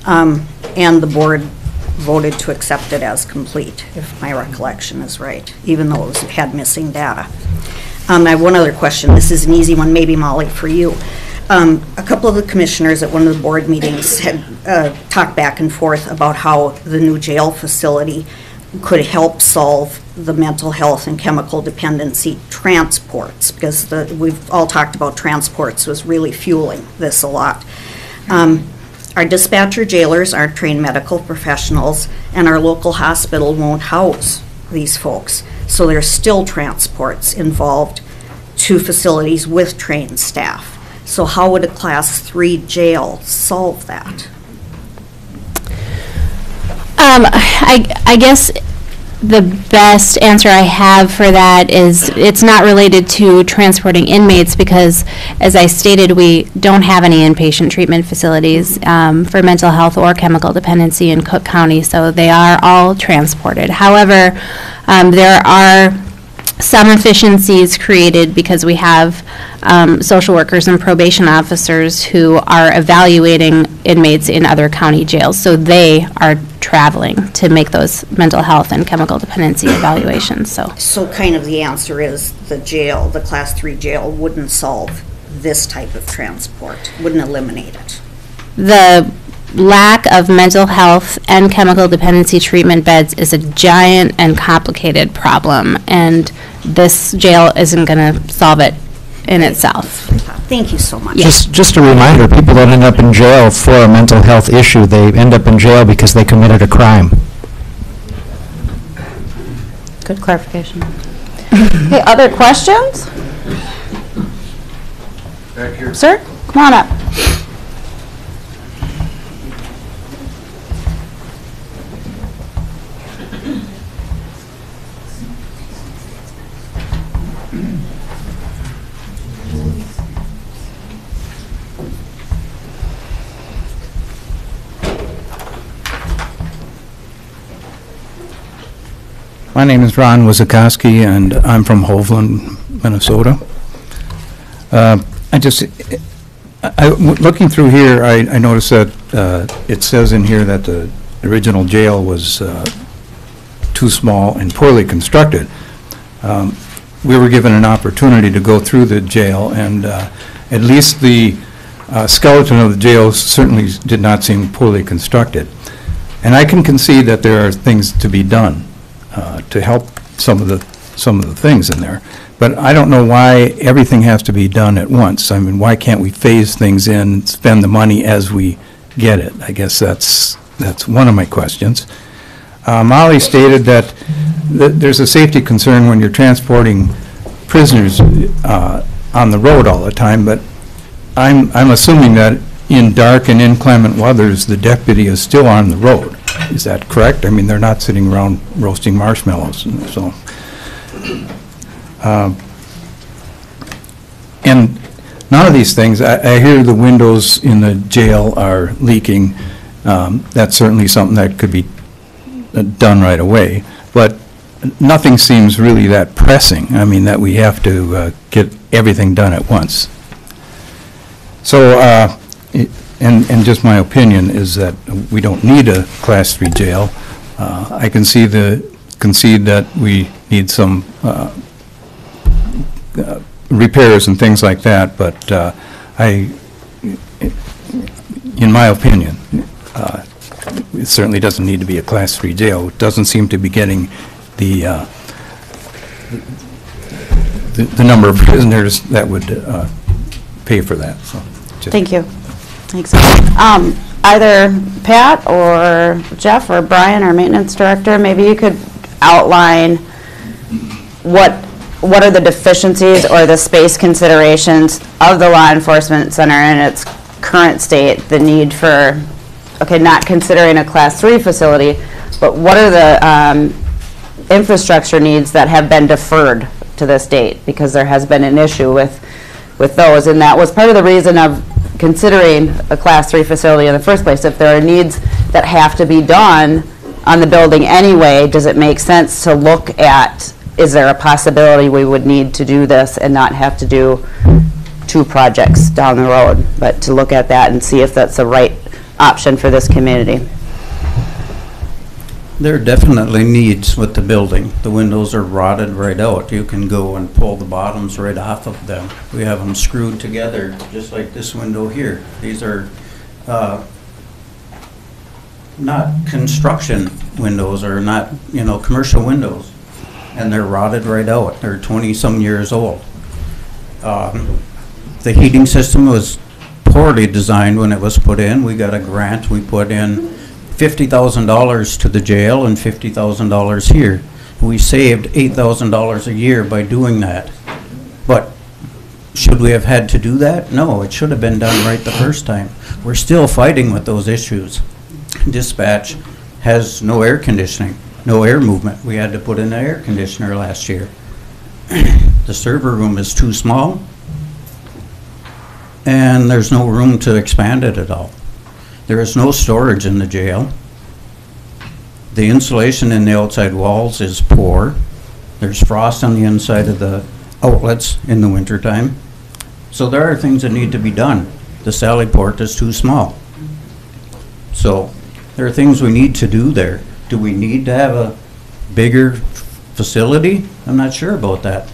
And the board voted to accept it as complete, if my recollection is right, even though it had missing data. I have one other question. This is an easy one, maybe Molly, for you. A couple of the commissioners at one of the board meetings had talked back and forth about how the new jail facility could help solve the mental health and chemical dependency transports, because we've all talked about transports was really fueling this a lot. Our dispatcher jailers aren't trained medical professionals, and our local hospital won't house these folks. So there's still transports involved to facilities with trained staff. So how would a Class 3 jail solve that? I guess the best answer I have for that is it's not related to transporting inmates, because, as I stated, we don't have any inpatient treatment facilities for mental health or chemical dependency in Cook County, so they are all transported. However, there are some efficiencies created because we have social workers and probation officers who are evaluating inmates in other county jails. So they are traveling to make those mental health and chemical dependency evaluations. So kind of the answer is the jail, the Class 3 jail, wouldn't solve this type of transport, wouldn't eliminate it. The lack of mental health and chemical dependency treatment beds is a giant and complicated problem, and this jail isn't going to solve it in itself. Thank you so much. Just a reminder, people don't end up in jail for a mental health issue. They end up in jail because they committed a crime. Good clarification. Okay, other questions? Back here. Sir, come on up. My name is Ron Wizakowski, and I'm from Hovland, Minnesota. Looking through here, I noticed that it says in here that the original jail was too small and poorly constructed. We were given an opportunity to go through the jail, and at least the skeleton of the jail certainly did not seem poorly constructed. And I can concede that there are things to be done to help some of the things in there. But I don't know why everything has to be done at once. I mean, why can't we phase things in, spend the money as we get it? I guess that's one of my questions. Molly stated that there's a safety concern when you're transporting prisoners on the road all the time, but I'm assuming that in dark and inclement weathers, the deputy is still on the road. Is that correct? I mean, they're not sitting around roasting marshmallows, and so. And none of these things, I hear the windows in the jail are leaking. That's certainly something that could be done right away. But nothing seems really that pressing. I mean, that we have to get everything done at once. So, and just my opinion is that we don't need a Class 3 jail. I can concede that we need some repairs and things like that, but in my opinion, it certainly doesn't need to be a Class 3 jail. It doesn't seem to be getting the number of prisoners that would pay for that. So, thank you. Thanks. Either Pat or Jeff or Brian, our maintenance director, maybe you could outline what are the deficiencies or the space considerations of the law enforcement center in its current state, the need for, okay, not considering a Class 3 facility, but what are the infrastructure needs that have been deferred to this date? Because there has been an issue with those, and that was part of the reason of considering a Class 3 facility in the first place. If there are needs that have to be done on the building anyway, does it make sense to look at, is there a possibility we would need to do this and not have to do 2 projects down the road, but to look at that and see if that's the right option for this community? There are definitely needs with the building. The windows are rotted right out. You can go and pull the bottoms right off of them. We have them screwed together, just like this window here. These are not construction windows, or not, commercial windows. And they're rotted right out. They're 20-some years old. The heating system was poorly designed when it was put in. We got a grant. We put in $50,000 to the jail and $50,000 here. We saved $8,000 a year by doing that. But should we have had to do that? No, it should have been done right the first time. We're still fighting with those issues. Dispatch has no air conditioning, no air movement. We had to put in an air conditioner last year. The server room is too small, and there's no room to expand it at all. There is no storage in the jail. The insulation in the outside walls is poor. There's frost on the inside of the outlets in the wintertime. So there are things that need to be done. The sally port is too small. So there are things we need to do there. Do we need to have a bigger facility? I'm not sure about that,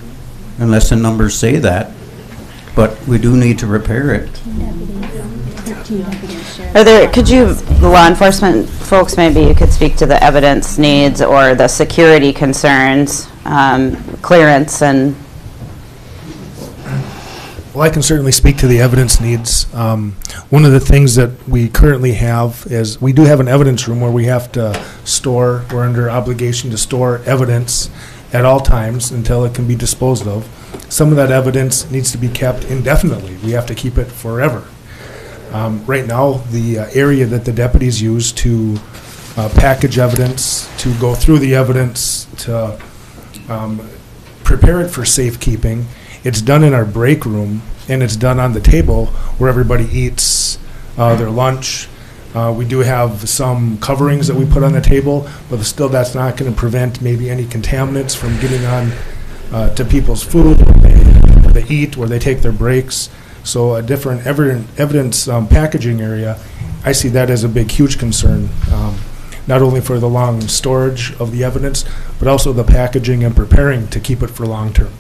unless the numbers say that. but we do need to repair it. Could you, the law enforcement folks, maybe you could speak to the evidence needs or the security concerns, clearance and... Well, I can certainly speak to the evidence needs. One of the things that we currently have is we do have an evidence room where we have to store, we're under obligation to store evidence at all times until it can be disposed of. Some of that evidence needs to be kept indefinitely. We have to keep it forever. Right now, the area that the deputies use to package evidence, to go through the evidence, to prepare it for safekeeping, it's done in our break room, and it's done on the table where everybody eats their lunch. We do have some coverings that we put on the table, but still that's not going to prevent maybe any contaminants from getting on to people's food where they eat, where they take their breaks. So a different evidence packaging area, I see that as a big, huge concern, not only for the long storage of the evidence, but also the packaging and preparing to keep it for long term.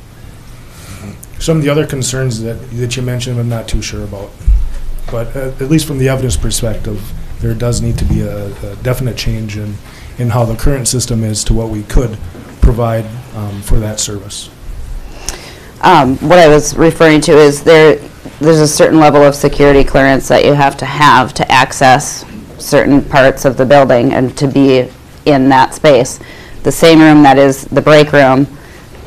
Some of the other concerns that you mentioned, I'm not too sure about. But at least from the evidence perspective, there does need to be a definite change in how the current system is to what we could provide for that service. What I was referring to is there's a certain level of security clearance that you have to access certain parts of the building and to be in that space. The same room that is the break room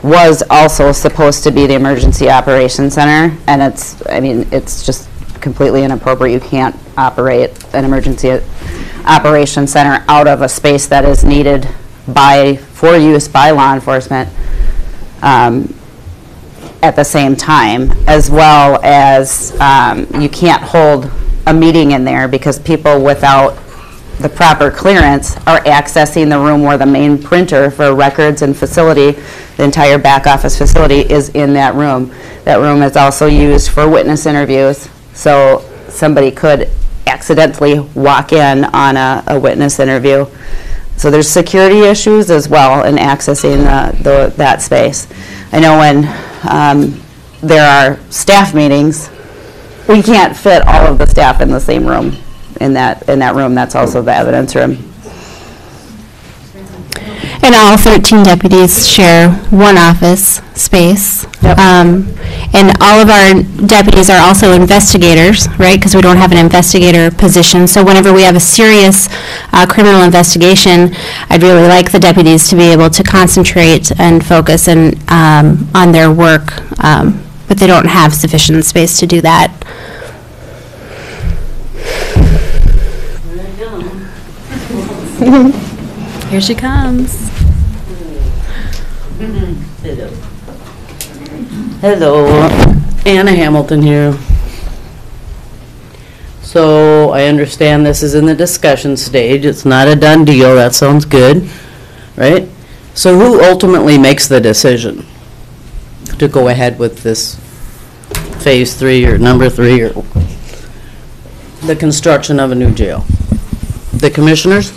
was also supposed to be the emergency operations center, and it's just completely inappropriate. You can't operate an emergency operations center out of a space that is needed for use by law enforcement at the same time, as well as you can't hold a meeting in there because people without the proper clearance are accessing the room where the main printer for records and facility, the entire back office facility, is in that room. That room is also used for witness interviews, so somebody could accidentally walk in on a witness interview. So there's security issues as well in accessing that space. I know when there are staff meetings, we can't fit all of the staff in the same room. In that room, that's also the evidence room. And all 13 deputies share one office space. Yep. And all of our deputies are also investigators, right? Because we don't have an investigator position. So whenever we have a serious criminal investigation, I'd really like the deputies to be able to concentrate and focus on their work, but they don't have sufficient space to do that. Here she comes. Hello, Anna Hamilton here. So I understand this is in the discussion stage. It's not a done deal. That sounds good, right? So who ultimately makes the decision to go ahead with this phase 3 or number 3 or the construction of a new jail? The commissioners?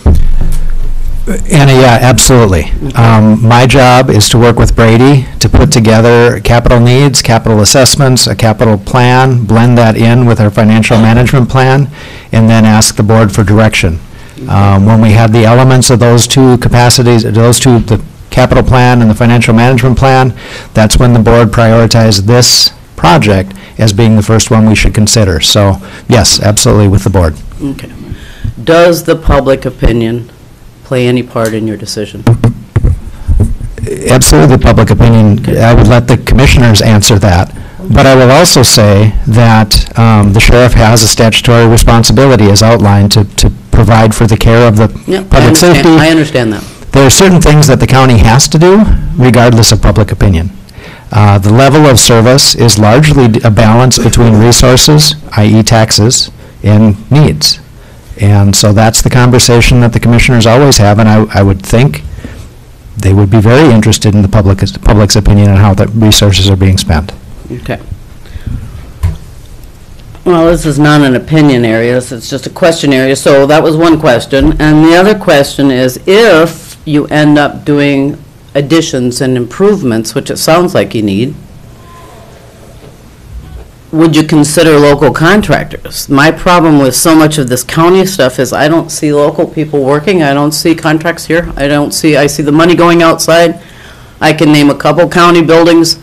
Anna, yeah, absolutely. My job is to work with Brady to put together capital needs, capital assessments, a capital plan, blend that in with our financial management plan, and then ask the board for direction. When we had the elements of those two capacities, the capital plan and the financial management plan, that's when the board prioritized this project as being the first one we should consider. So, yes, absolutely with the board. Okay. Does the public opinion play any part in your decision? Absolutely, public opinion. I would let the commissioners answer that. But I will also say that the sheriff has a statutory responsibility as outlined to provide for the care of the public safety. I understand that. There are certain things that the county has to do regardless of public opinion. The level of service is largely a balance between resources, i.e. taxes, and needs. And so that's the conversation that the commissioners always have, and I would think they would be very interested in the public's opinion on how the resources are being spent. Okay. Well, this is not an opinion area, it's just a question area, so that was one question. And the other question is, if you end up doing additions and improvements, which it sounds like you need, would you consider local contractors? My problem with so much of this county stuff is I don't see local people working. I don't see contracts here. I see the money going outside. I can name a couple county buildings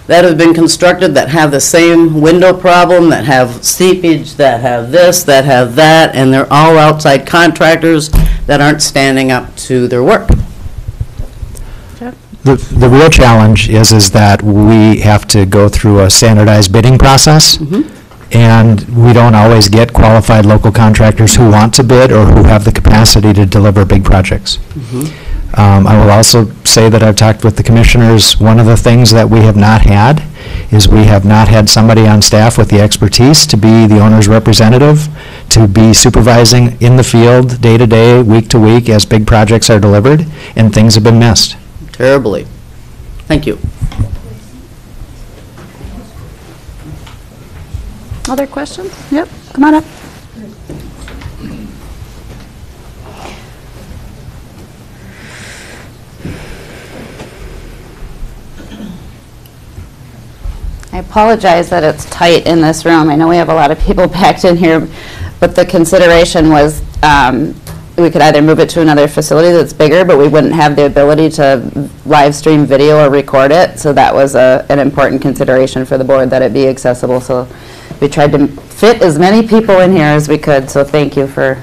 that have been constructed that have the same window problem, that have seepage, that have this, that have that, and they're all outside contractors that aren't standing up to their work. The real challenge is that we have to go through a standardized bidding process, and we don't always get qualified local contractors who want to bid or who have the capacity to deliver big projects. I will also say that I've talked with the commissioners. One of the things that we have not had is we have not had somebody on staff with the expertise to be the owner's representative, to be supervising in the field, day to day, week to week, as big projects are delivered, and things have been missed. Terribly. Thank you. Other questions? Yep, come on up. I apologize that it's tight in this room. I know we have a lot of people packed in here, but the consideration was we could either move it to another facility that's bigger, but we wouldn't have the ability to live stream video or record it. So that was an important consideration for the board, that it be accessible. So we tried to fit as many people in here as we could. So thank you for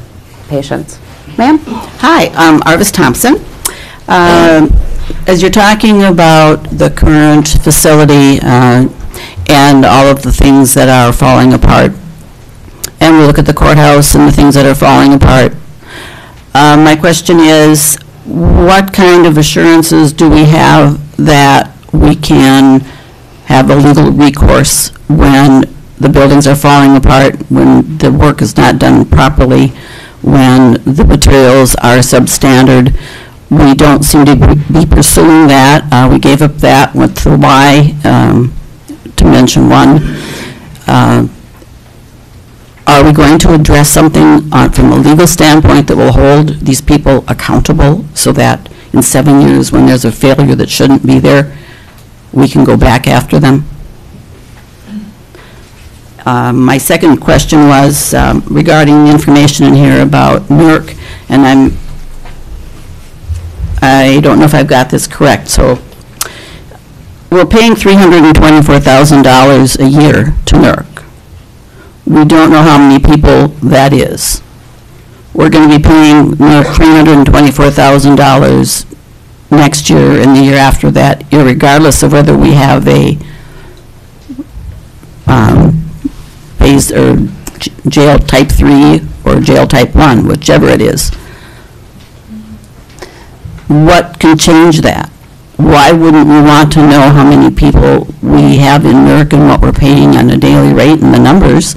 patience. Ma'am? Hi, I'm Arvis Thompson. As you're talking about the current facility and all of the things that are falling apart, and we look at the courthouse and the things that are falling apart, my question is, what kind of assurances do we have that we can have a legal recourse when the buildings are falling apart, when the work is not done properly, when the materials are substandard? We don't seem to be pursuing that. We gave up that with the Y, to mention one. Are we going to address something from a legal standpoint that will hold these people accountable so that in 7 years, when there's a failure that shouldn't be there, we can go back after them? My second question was regarding the information in here about NERC, and I don't know if I've got this correct. So we're paying $324,000 a year to NERC. We don't know how many people that is. We're going to be paying NERC $324,000 next year and the year after that, irregardless of whether we have a phase or jail type 3 or jail type 1, whichever it is. What can change that? Why wouldn't we want to know how many people we have in NERC and what we're paying on a daily rate and the numbers?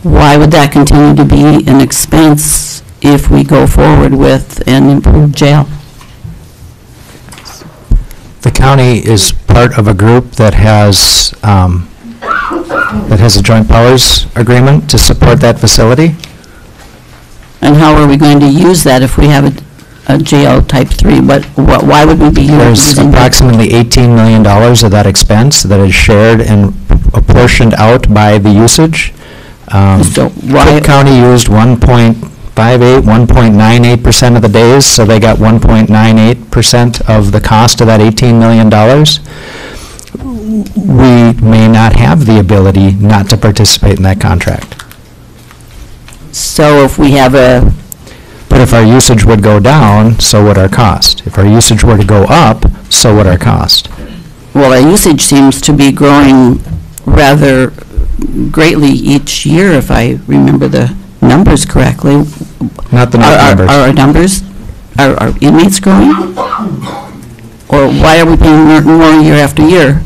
Why would that continue to be an expense if we go forward with an improved jail? The county is part of a group that has a joint powers agreement to support that facility. And how are we going to use that if we have a jail type 3? Why would we be using There's approximately $18 million of that expense that is shared and apportioned out by the usage. Cook County used 1.98% of the days, so they got 1.98% of the cost of that $18 million. We may not have the ability not to participate in that contract. So if we have But if our usage would go down, so would our cost. If our usage were to go up, so would our cost. Well, our usage seems to be growing rather greatly each year, if I remember the numbers correctly. Not the numbers. Are our numbers, are our inmates growing? Or why are we paying more year after year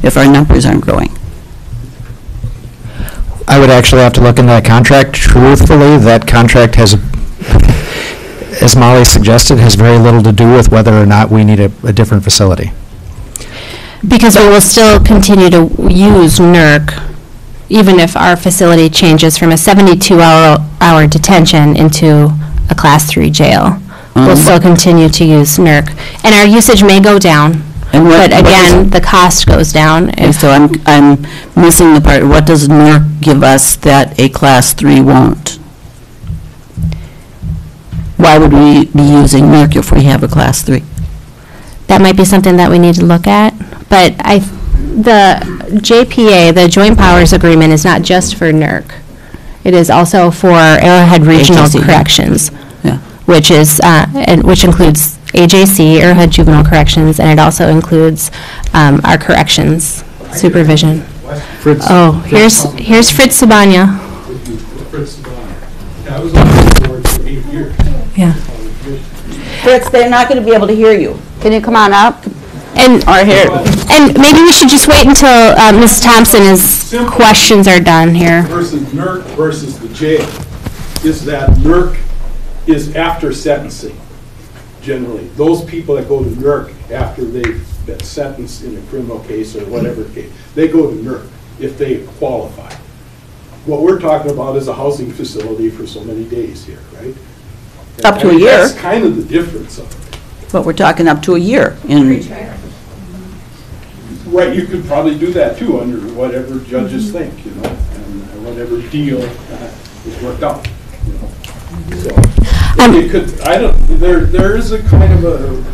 if our numbers aren't growing? I would actually have to look into that contract. Truthfully, that contract has, as Molly suggested, has very little to do with whether or not we need a different facility. Because we will still continue to use NERC, even if our facility changes from a 72-hour detention into a Class 3 jail. We'll still continue to use NERC. And our usage may go down. But again, the cost goes down. Okay, so I'm missing the part. What does NERC give us that a Class 3 won't? Why would we be using NERC if we have a Class 3? That might be something that we need to look at, but the JPA, the Joint Powers Agreement, is not just for NERC. It is also for Arrowhead Regional AJC. Corrections, Yeah. which is, which includes AJC, Arrowhead Juvenile Corrections, and it also includes our corrections supervision. Fritz. Oh, here's Fritz Sabanya. I was on the board for 8 years. Yeah. Fritz, they're not going to be able to hear you. Can you come on up? And maybe we should just wait until Ms. Thompson's questions are done here. Versus NERC versus the jail is that NERC is after sentencing, generally. Those people that go to NERC after they've been sentenced in a criminal case or whatever case, they go to NERC if they qualify. What we're talking about is a housing facility for so many days here, right? Up to a year. That's kind of the difference of it. But we're talking up to a year. Right, you could probably do that too, under whatever judges think, you know, and whatever deal is worked out, you know. So, it could, there is a kind of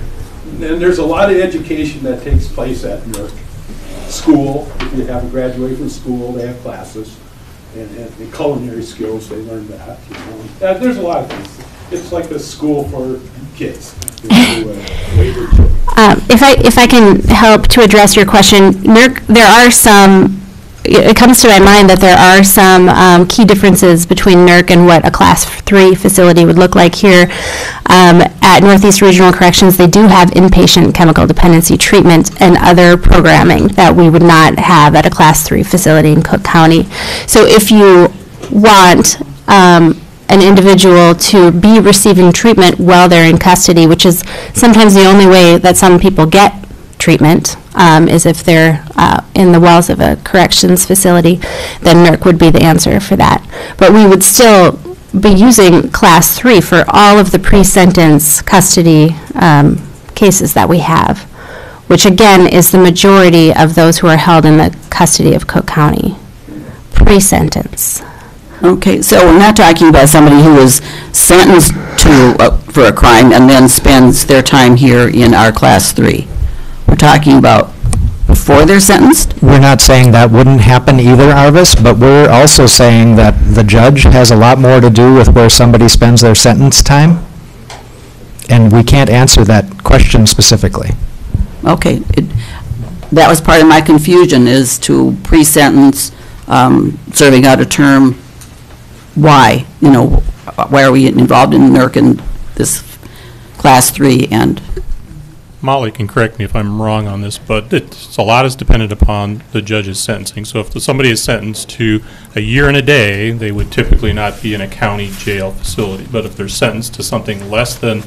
and there's a lot of education that takes place at NERC. School, if you have a graduate from school, they have classes, and culinary skills, they learn that, you know. There's a lot of things. It's like a school for kids. If I can help to address your question, NERC, there are some, it comes to my mind that there are some key differences between NERC and what a Class 3 facility would look like here. At Northeast Regional Corrections, they do have inpatient chemical dependency treatment and other programming that we would not have at a Class 3 facility in Cook County. So if you want an individual to be receiving treatment while they're in custody, which is sometimes the only way that some people get treatment, is if they're in the walls of a corrections facility, then NERC would be the answer for that. But we would still be using Class 3 for all of the pre-sentence custody cases that we have, which again is the majority of those who are held in the custody of Cook County, pre-sentence. Okay, so we're not talking about somebody who was sentenced to, for a crime and then spends their time here in our Class 3. We're talking about before they're sentenced? We're not saying that wouldn't happen either, Arvis, but we're also saying that the judge has a lot more to do with where somebody spends their sentence time, and we can't answer that question specifically. Okay, that was part of my confusion, is to pre-sentence, serving out a term. Why? You know, why are we involved in NERC in this Class 3 and... Molly can correct me if I'm wrong on this, but a lot is dependent upon the judge's sentencing. So if somebody is sentenced to a year and a day, they would typically not be in a county jail facility. But if they're sentenced to something less than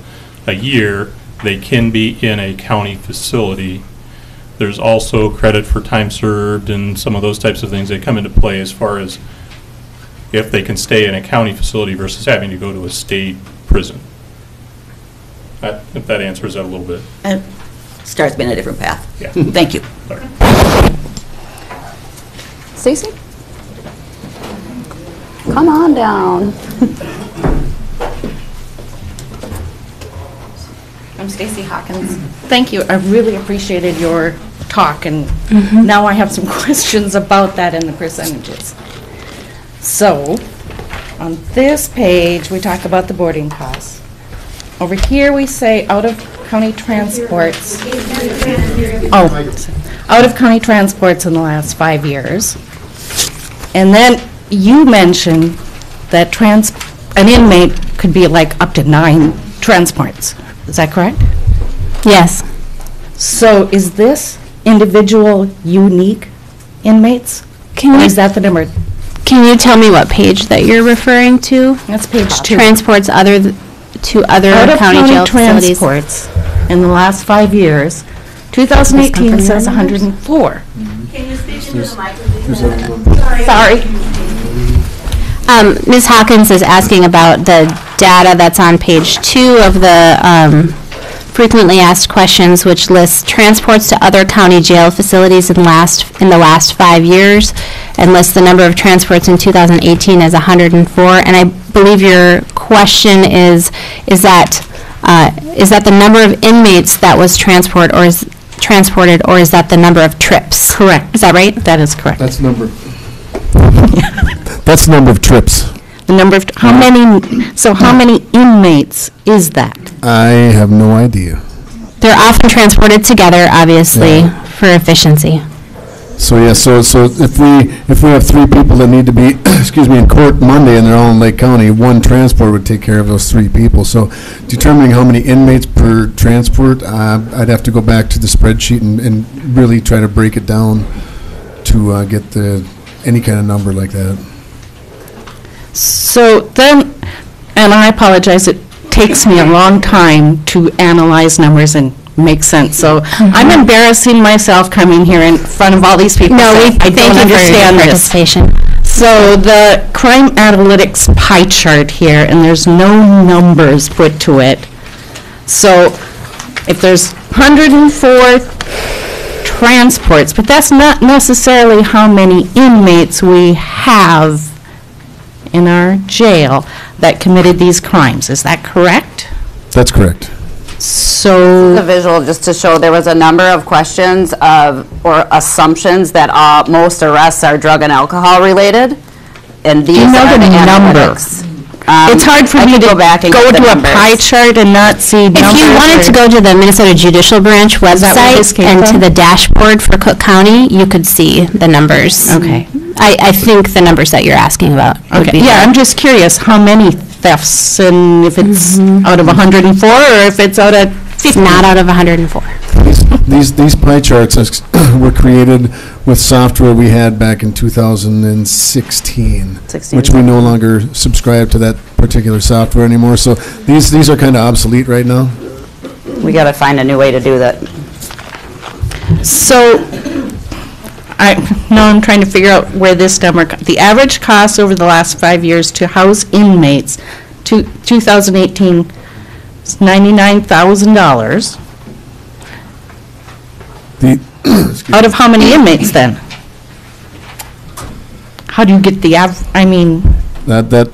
a year, they can be in a county facility. There's also credit for time served and some of those types of things that come into play as far as if they can stay in a county facility versus having to go to a state prison. If that answers that a little bit. Starts being a different path. Yeah. Thank you. Sorry. Stacy? Come on down. I'm Stacy Hawkins. Thank you. I really appreciated your talk, and now I have some questions about that and the percentages. So, on this page, we talk about the boarding costs. Over here, we say out-of-county transports. Out-of-county transports in the last 5 years. And then you mentioned that an inmate could be like up to 9 transports. Is that correct? Yes. So is this individual unique inmates? Or is that the number? Can you tell me what page that you're referring to? That's page 2. Transports to other county jail facilities. Transports in the last 5 years. 2018 says 104. Can you speak into the microphone? Sorry. Ms. Hawkins is asking about the data that's on page 2 of the frequently asked questions, which lists transports to other county jail facilities in the last 5 years, and lists the number of transports in 2018 as 104. And I believe your question is that the number of inmates that was transported, or is that the number of trips? Correct. Is that right? That is correct. That's the number. That's the number of trips. The number of, how many inmates is that? I have no idea. They're often transported together, obviously, for efficiency. So, yeah, so if we have 3 people that need to be, in court Monday and they're all in Lake County, 1 transport would take care of those 3 people. So determining how many inmates per transport, I'd have to go back to the spreadsheet and really try to break it down to get any kind of number like that. So then, and I apologize, it takes me a long time to analyze numbers and make sense. So I'm embarrassing myself coming here in front of all these people. No, I don't understand this. Participation. So the crime analytics pie chart here, and there's no numbers put to it. So if there's 104 transports, but that's not necessarily how many inmates we have in our jail that committed these crimes. Is that correct? That's correct. So The visual, just to show there was a number of questions or assumptions that most arrests are drug and alcohol related, and these are the analytics. It's hard for me to go to a pie chart and not see numbers. If you wanted to go to the Minnesota Judicial Branch website and to the dashboard for Cook County, you could see the numbers. Okay. I think the numbers that you're asking about would be Yeah, there. I'm just curious how many thefts, and if it's out of 104 or if it's out of 50. Not out of 104. These pie charts were created with software we had back in 2016, which we no longer subscribe to that particular software anymore. So these are kind of obsolete right now. We got to find a new way to do that. So now I'm trying to figure out where this number, the average cost over the last 5 years to house inmates, 2018 is $99,000. Out of how many inmates then? How do you get the That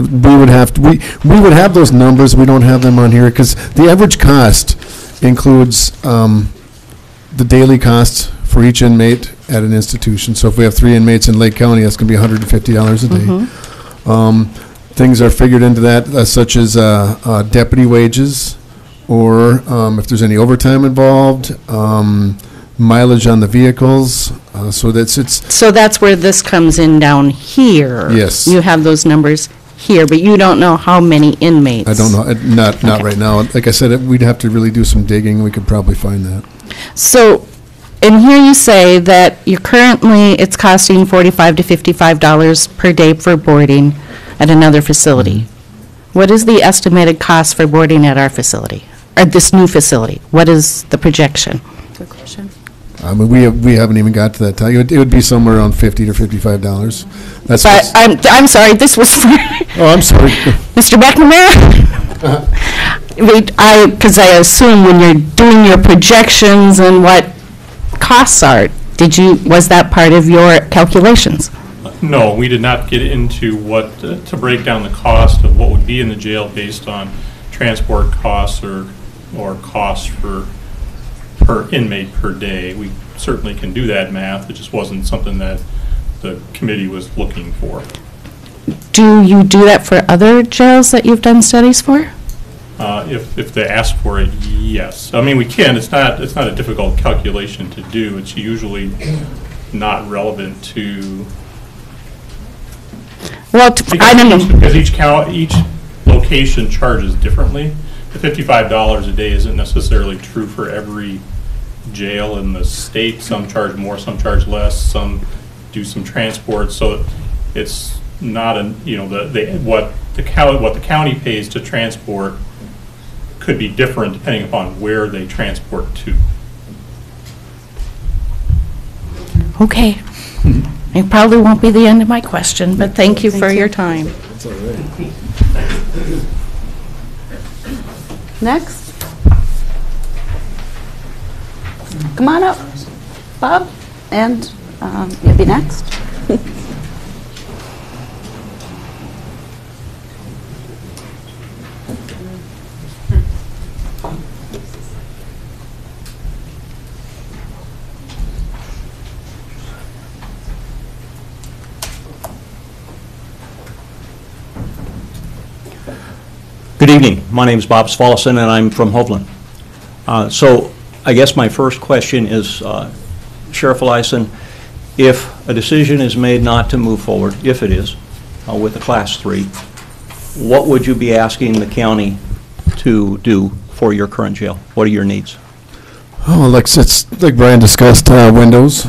we would have those numbers. We don't have them on here because the average cost includes the daily costs for each inmate at an institution. So if we have 3 inmates in Lake County, that's going to be $150 a day. Things are figured into that, such as deputy wages, or if there's any overtime involved, mileage on the vehicles. So that's where this comes in down here. Yes. You have those numbers here, but you don't know how many inmates. I don't know, not right now. Like I said, we'd have to really do some digging. We could probably find that. So, and here you say that it's costing $45 to $55 per day for boarding at another facility. What is the estimated cost for boarding at our facility, or this new facility? What is the projection? Good question. We haven't even got to that time. It would be somewhere around $50 to $55. That's. But I'm sorry. This was for. Oh, I'm sorry, Mr. McNamara. Because I assume when you're doing your projections and what costs are, was that part of your calculations? No, we did not get into to break down the cost of what would be in the jail based on transport costs or costs per inmate per day. We certainly can do that math. It just wasn't something that the committee was looking for. Do you do that for other jails that you've done studies for? If they ask for it, yes. I mean, we can. It's not a difficult calculation to do. It's usually not relevant to. Well, I don't know. Because each location charges differently. The $55 a day isn't necessarily true for every jail in the state. Some charge more, some charge less, some do some transport. So it's not what the county pays to transport could be different depending upon where they transport to. Okay. It probably won't be the end of my question, but thank you for your time. That's all right. Next. Come on up, Bob, and you'll be next. Good evening. My name is Bob Swanson, and I'm from Hovland. So I guess my first question is, Sheriff Eliason, if a decision is made not to move forward, if it is, with a Class 3, what would you be asking the county to do for your current jail? What are your needs? Oh, like Brian discussed, windows.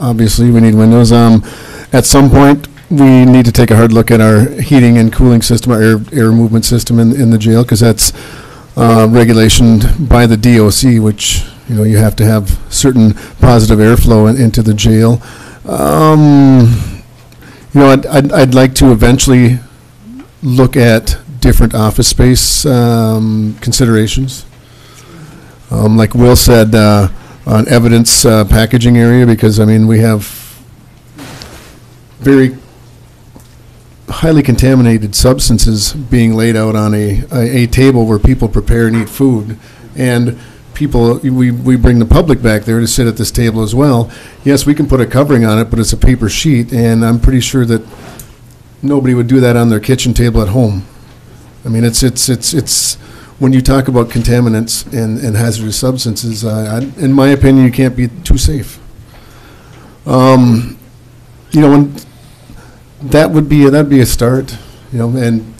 Obviously, we need windows. At some point, we need to take a hard look at our heating and cooling system, our air movement system in the jail, because that's regulation by the DOC, which, you have to have certain positive airflow into the jail. I'd like to eventually look at different office space considerations. Like Will said, on evidence packaging area, because, we have very highly contaminated substances being laid out on a table where people prepare and eat food, and we bring the public back there to sit at this table as well. Yes, we can put a covering on it, but it's a paper sheet, and I'm pretty sure that nobody would do that on their kitchen table at home. It's when you talk about contaminants and hazardous substances, in my opinion, you can't be too safe. When that'd be a start, and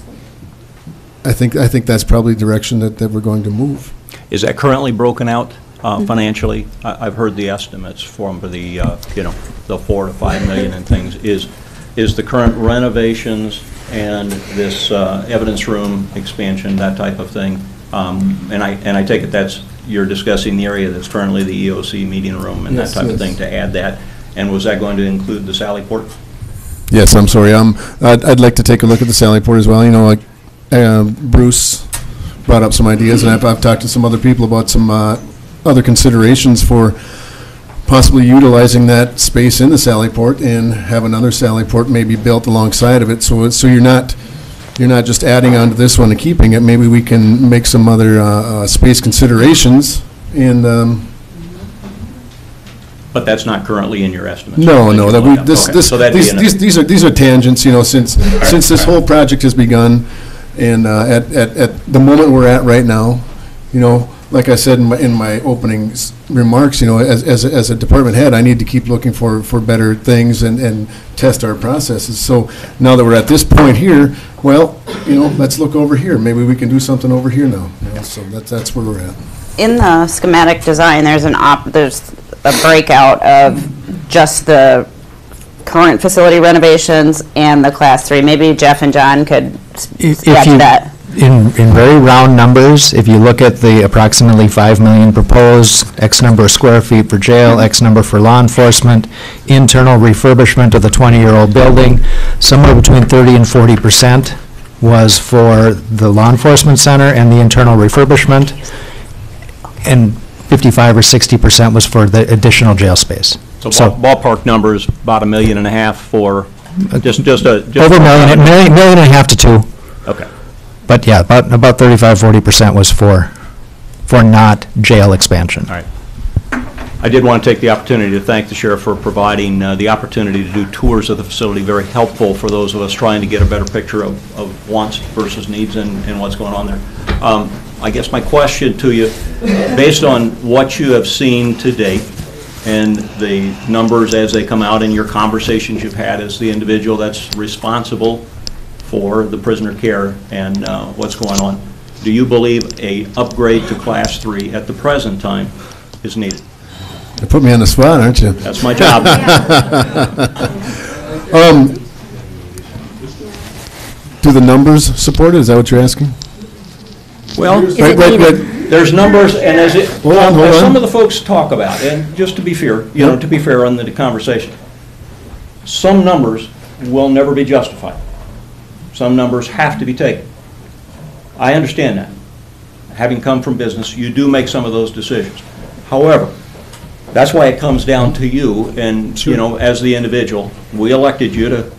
I think that's probably the direction that we're going to move. Is that currently broken out financially? I've heard the estimates from the the 4 to 5 million and things. Is the current renovations and this evidence room expansion, that type of thing, and I take it you're discussing the area that's currently the EOC meeting room and that type of thing, to add that, and was that going to include the Sally Port? Yes, I'm sorry. I'd like to take a look at the Sally Port as well. Bruce brought up some ideas, and I've talked to some other people about some other considerations for possibly utilizing that space in the Sally Port and have another Sally Port maybe built alongside of it. So you're not just adding on to this one and keeping it. Maybe we can make some other space considerations and. But that's not currently in your estimates? No. These are tangents, since this whole project has begun, and at the moment we're at right now, like I said in my opening remarks, as a department head, I need to keep looking for better things and test our processes. So now that we're at this point here, well, let's look over here. Maybe we can do something over here now. So that's where we're at. In the schematic design, there's a breakout of just the current facility renovations and the Class 3. Maybe Jeff and John could sketch that. In very round numbers, if you look at the approximately 5 million proposed, X number of square feet for jail, X number for law enforcement, internal refurbishment of the 20-year-old building, somewhere between 30 and 40% was for the law enforcement center and the internal refurbishment, and 55 or 60% was for the additional jail space. So ballpark numbers, about $1.5 million for just over $1 million and a half to $2 million. Okay. But yeah, about 35-40% was for not jail expansion. All right. I did want to take the opportunity to thank the sheriff for providing the opportunity to do tours of the facility. Very helpful for those of us trying to get a better picture of wants versus needs and what's going on there. I guess my question to you, based on what you have seen to date and the numbers as they come out in your conversations you've had as the individual that's responsible for the prisoner care and what's going on, do you believe a upgrade to Class 3 at the present time is needed? You put me on the spot, aren't you? That's my job. Do the numbers support it? Is that what you're asking? Well, there's numbers, and as some of the folks talk about, and just to be fair, to be fair on the conversation, some numbers will never be justified. Some numbers have to be taken. I understand that. Having come from business, you do make some of those decisions. However, That's why it comes down to you, and, you know, as the individual, we elected you to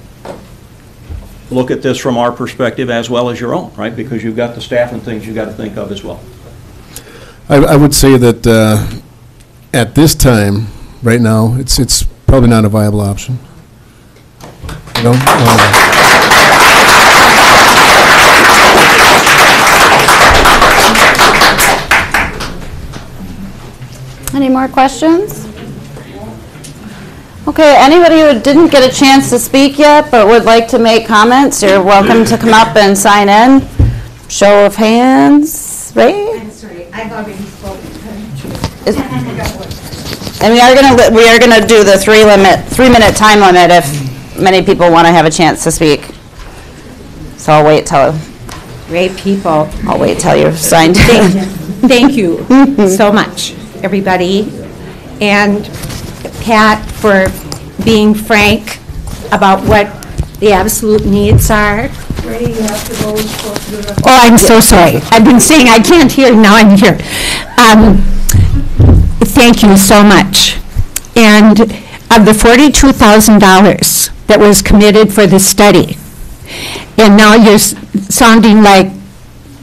look at this from our perspective as well as your own, right? Because you've got the staff and things you've got to think of as well. I would say that at this time, right now, it's probably not a viable option. You know? Any more questions? Okay, anybody who didn't get a chance to speak yet but would like to make comments, you're welcome to come up and sign in. Show of hands, right? I'm sorry, I've already spoken. And we are gonna do the 3-minute time limit if many people want to have a chance to speak. So I'll wait till. Great people. I'll wait till you're signed in. Thank you so much, everybody. And Pat, for being frank about what the absolute needs are. Where do you have to go? Oh, I'm so sorry. I've been saying I can't hear, now I'm here. Thank you so much. And of the $42,000 that was committed for the study, and now you're sounding like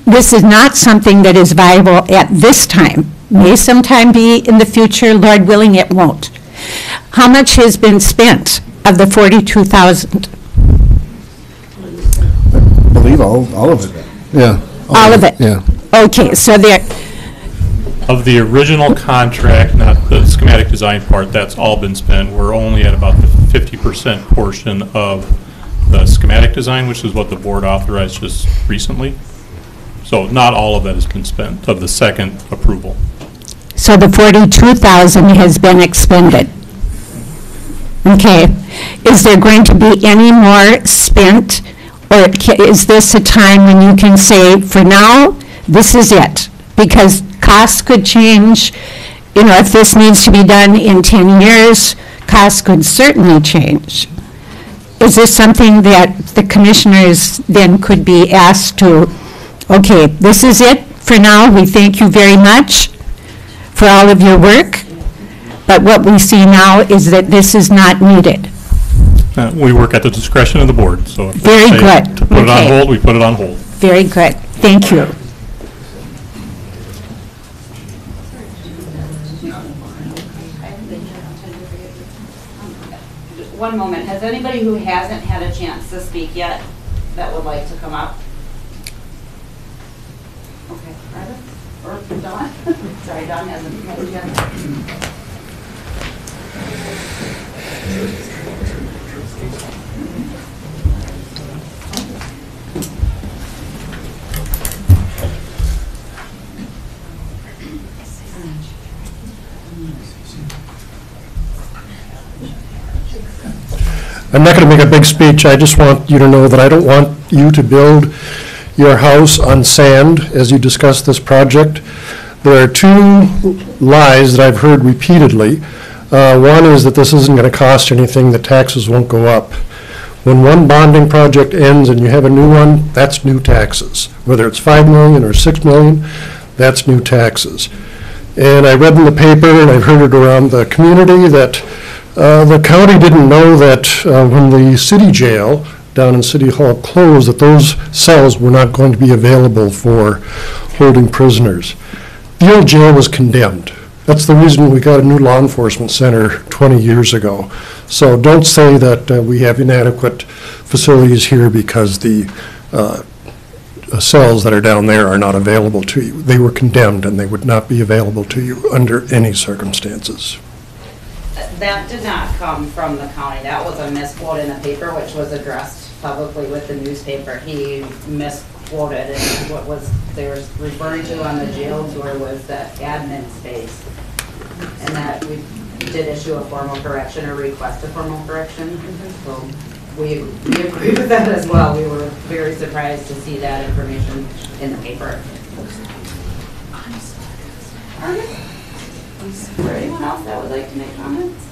this is not something that is viable at this time. May sometime be in the future, Lord willing, it won't. How much has been spent of the $42,000? I believe all of it. Yeah. All of it? Yeah. Okay, so there. Of the original contract, not the schematic design part, that's all been spent. We're only at about the 50% portion of the schematic design, which is what the board authorized just recently. So not all of that has been spent of the second approval. So the $42,000 has been expended. Okay. Is there going to be any more spent, or is this a time when you can say, for now, this is it? Because costs could change. You know, if this needs to be done in 10 years, costs could certainly change. Is this something that the commissioners then could be asked to, okay, this is it for now, we thank you very much for all of your work, but what we see now is that this is not needed. We work at the discretion of the board, so if Very they say good. to put it on Okay. hold, we put it on hold. Very good. Thank you. One moment. Has anybody who hasn't had a chance to speak yet that would like to come up? Okay, or Don? Sorry, Don hasn't had a chance. I'm not going to make a big speech. I just want you to know that I don't want you to build your house on sand as you discuss this project. There are two lies that I've heard repeatedly. One is that this isn't going to cost anything, that taxes won't go up. When one bonding project ends and you have a new one, that's new taxes. Whether it's $5 million or $6 million, that's new taxes. And I read in the paper, and I've heard it around the community, that the county didn't know that when the city jail down in City Hall closed, that those cells were not going to be available for holding prisoners. The old jail was condemned. That's the reason we got a new law enforcement center 20 years ago. So don't say that we have inadequate facilities here because the cells that are down there are not available to you. They were condemned, and they would not be available to you under any circumstances. That did not come from the county. That was a misquote in the paper, which was addressed publicly with the newspaper. He misquoted, and what was they were referring to on the jail tour was that admin space, and that we did issue a formal correction or request a formal correction. So we agree with that as well. We were very surprised to see that information in the paper. Is there anyone else that would like to make comments?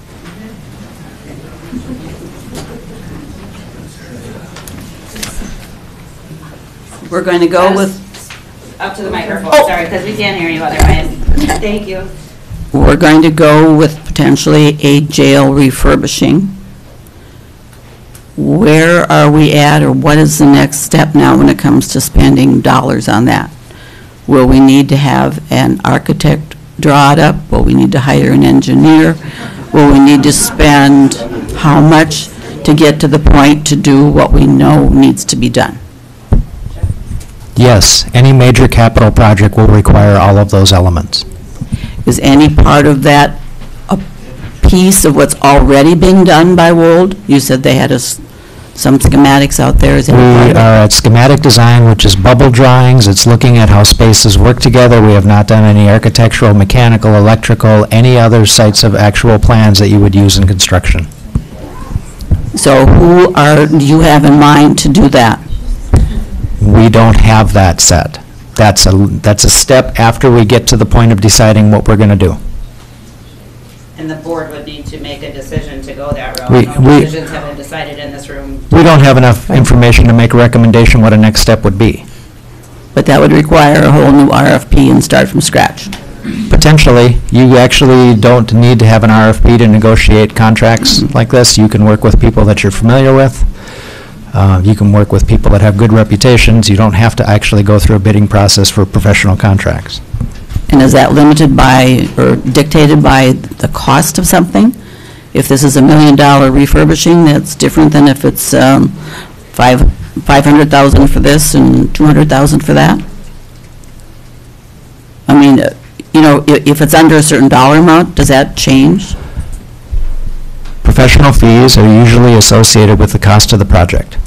We're going to go with... Up to the microphone, sorry, because we can't hear you otherwise. Thank you. We're going to go with potentially a jail refurbishing. Where are we at, or what is the next step now when it comes to spending dollars on that? Will we need to have an architect draw it up? Will we need to hire an engineer? Will we need to spend how much to get to the point to do what we know needs to be done? Yes, any major capital project will require all of those elements. Is any part of that a piece of what's already been done by Wold? You said they had some schematics out there. Is any part We of it? are at Schematic Design, which is bubble drawings. It's looking at how spaces work together. We have not done any architectural, mechanical, electrical, any other sites of actual plans that you would use in construction. So who do you have in mind to do that? We don't have that set. That's a step after we get to the point of deciding what we're going to do. And the board would need to make a decision to go that route. We- No decisions have been decided in this room. We don't have enough information to make a recommendation what a next step would be. But that would require a whole new RFP and start from scratch. Potentially, you actually don't need to have an RFP to negotiate contracts like this. You can work with people that you're familiar with. You can work with people that have good reputations. You don't have to actually go through a bidding process for professional contracts. And is that limited by, or dictated by the cost of something? If this is $1 million refurbishing, that's different than if it's $500,000 for this and $200,000 for that? I mean, you know, if it's under a certain dollar amount, does that change? Professional fees are usually associated with the cost of the project.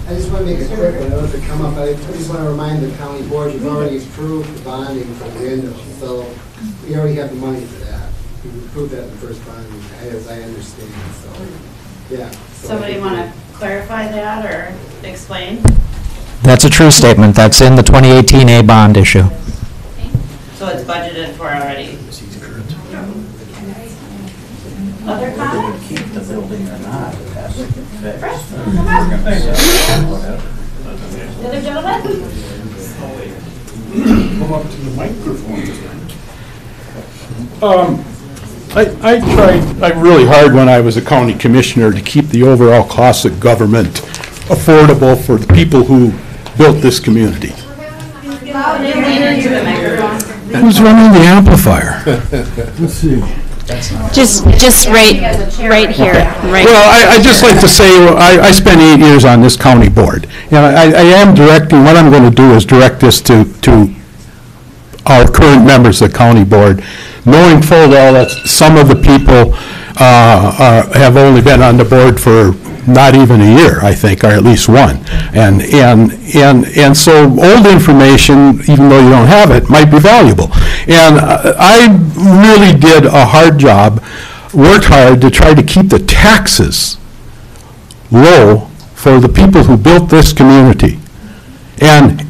I just want to make a quick one, I don't know if it come up, I just want to remind the county board, you've already approved the bonding for the windows, so we already have the money for that. We approved that in the first bonding, as I understand, so, yeah. Somebody want to clarify that or explain? That's a true statement. That's in the 2018 A bond issue. So it's budgeted for already. Other comments? Keep the building or not, it has to get fixed. Come on. The other gentleman? Come up to the microphone. I tried really hard when I was a county commissioner to keep the overall costs of government affordable for the people who built this community. Who's running the amplifier? Let's see. Just right here, right. Well, I just like to say, I spent 8 years on this county board, and I am directing, what I'm going to do is direct this to our current members of the county board, knowing full well that some of the people have only been on the board for not even a year, I think, or at least one. And so old information, even though you don't have it, might be valuable. And I really did a hard job, worked hard to try to keep the taxes low for the people who built this community. And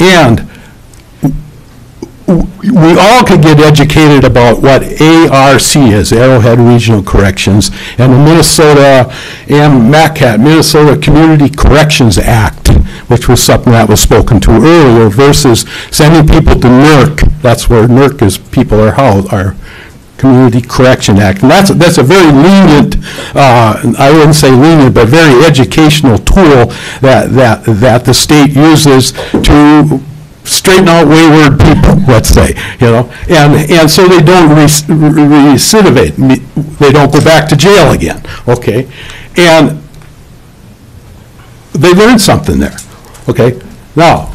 we all could get educated about what ARC is, Arrowhead Regional Corrections, and the Minnesota and MACAT, Minnesota Community Corrections Act, which was something that was spoken to earlier, versus sending people to NERC. That's where NERC is, people are housed, our Community Correction Act. And that's a very lenient, I wouldn't say lenient, but very educational tool that the state uses to straighten out wayward people, let's say, you know, and so they don't recidivate, they don't go back to jail again, okay? And they learned something there, okay? Now,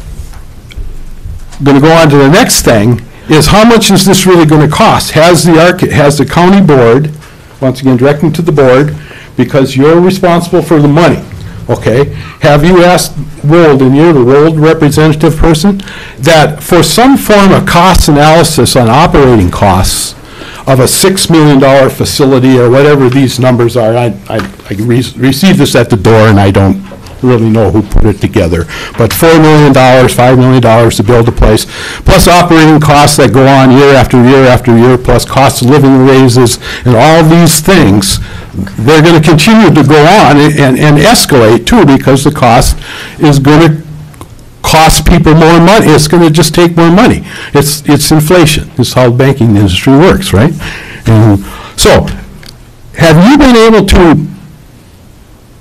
I'm going to go on to the next thing, is how much is this really going to cost? Has the county board, once again, directing to the board, because you're responsible for the money, okay? Have you asked Wold, and you're the Wold representative person, that for some form of cost analysis on operating costs of a $6 million facility or whatever these numbers are, I received this at the door and I don't really know who put it together, but $4 million, $5 million to build a place, plus operating costs that go on year after year after year, plus cost of living raises and all these things, they're going to continue to go on and escalate too, because the cost is going to cost cost people more money. It's going to just take more money. It's inflation. It's how the banking industry works, right? And so, have you been able to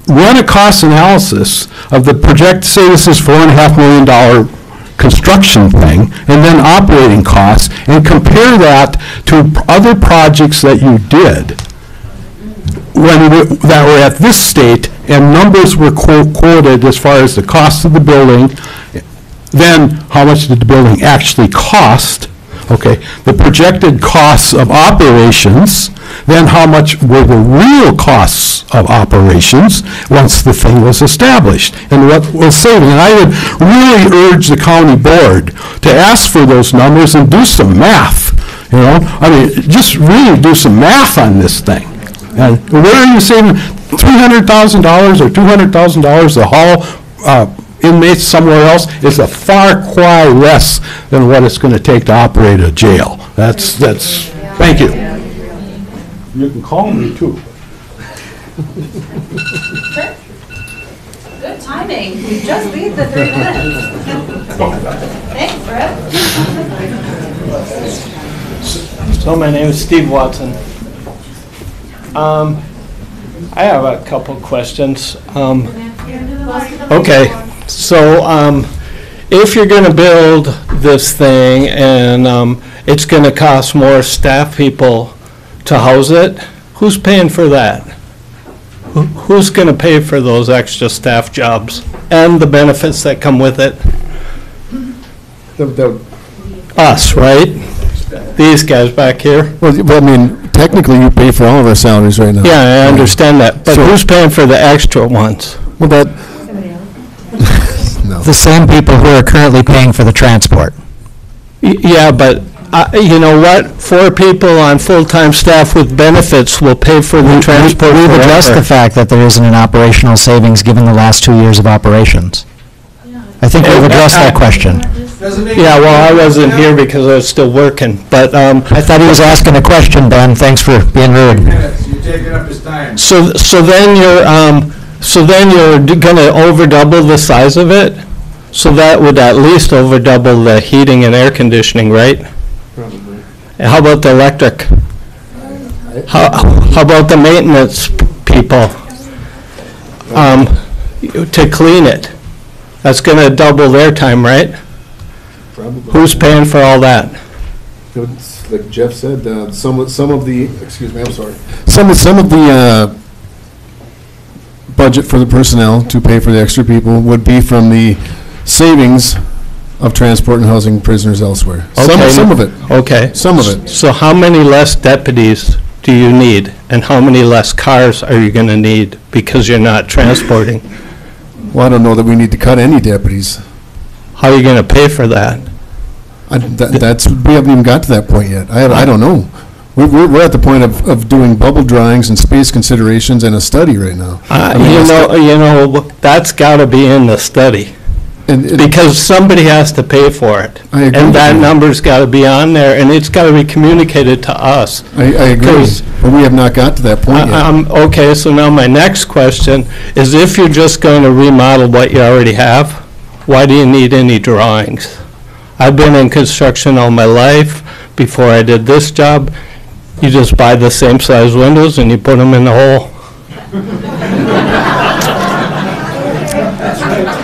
run a cost analysis of the project, say this is $4.5 million construction thing, and then operating costs, and compare that to other projects that you did that were at this state, and numbers were quoted as far as the cost of the building, then how much did the building actually cost, okay, the projected costs of operations, then how much were the real costs of operations once the thing was established, and what was saving. And I would really urge the county board to ask for those numbers and do some math, you know? I mean, just really do some math on this thing. And where are you saving $300,000 or $200,000 to haul inmates somewhere else is a far cry less than what it's going to take to operate a jail. Thank you. You can call me too. Good timing. We just beat the 3 minutes. Thanks, Brett. So my name is Steve Watson. I have a couple questions. Okay, so if you're going to build this thing and it's going to cost more staff people to house it, who's paying for that? Who's going to pay for those extra staff jobs and the benefits that come with it? Us, right? These guys back here. Well, I mean, technically you pay for all of our salaries right now. Yeah, I understand that, but who's paying for the extra ones? Well, that, The same people who are currently paying for the transport. Yeah, but you know what? 4 people on full-time staff with benefits will pay for the transport We've addressed the fact that there isn't an operational savings given the last 2 years of operations. I think we've addressed that question. Yeah, well, I wasn't here because I was still working, but I thought he was asking a question, Ben. Thanks for being rude. You're taking up his time. So then you're going to over double the size of it? So that would at least over double the heating and air conditioning, right? Probably. How about the electric? How about the maintenance people to clean it? That's going to double their time, right? Probably. Who's paying for all that? Like Jeff said, some of the, excuse me, I'm sorry. Some of the budget for the personnel to pay for the extra people would be from the savings of transport and housing prisoners elsewhere. Okay. Some of it. Okay. Some of it. So how many less deputies do you need, and how many less cars are you going to need because you're not transporting? Well, I don't know that we need to cut any deputies. How are you going to pay for that? We haven't even got to that point yet. I don't know. We're at the point of doing bubble drawings and space considerations and a study right now. You know, that's got to be in the study. Because somebody has to pay for it. I agree. And that number's got to be on there, and it's got to be communicated to us. I agree, but we have not got to that point yet. Okay, so now my next question is, if you're just going to remodel what you already have, why do you need any drawings? I've been in construction all my life. Before I did this job, you just buy the same size windows and you put them in the hole.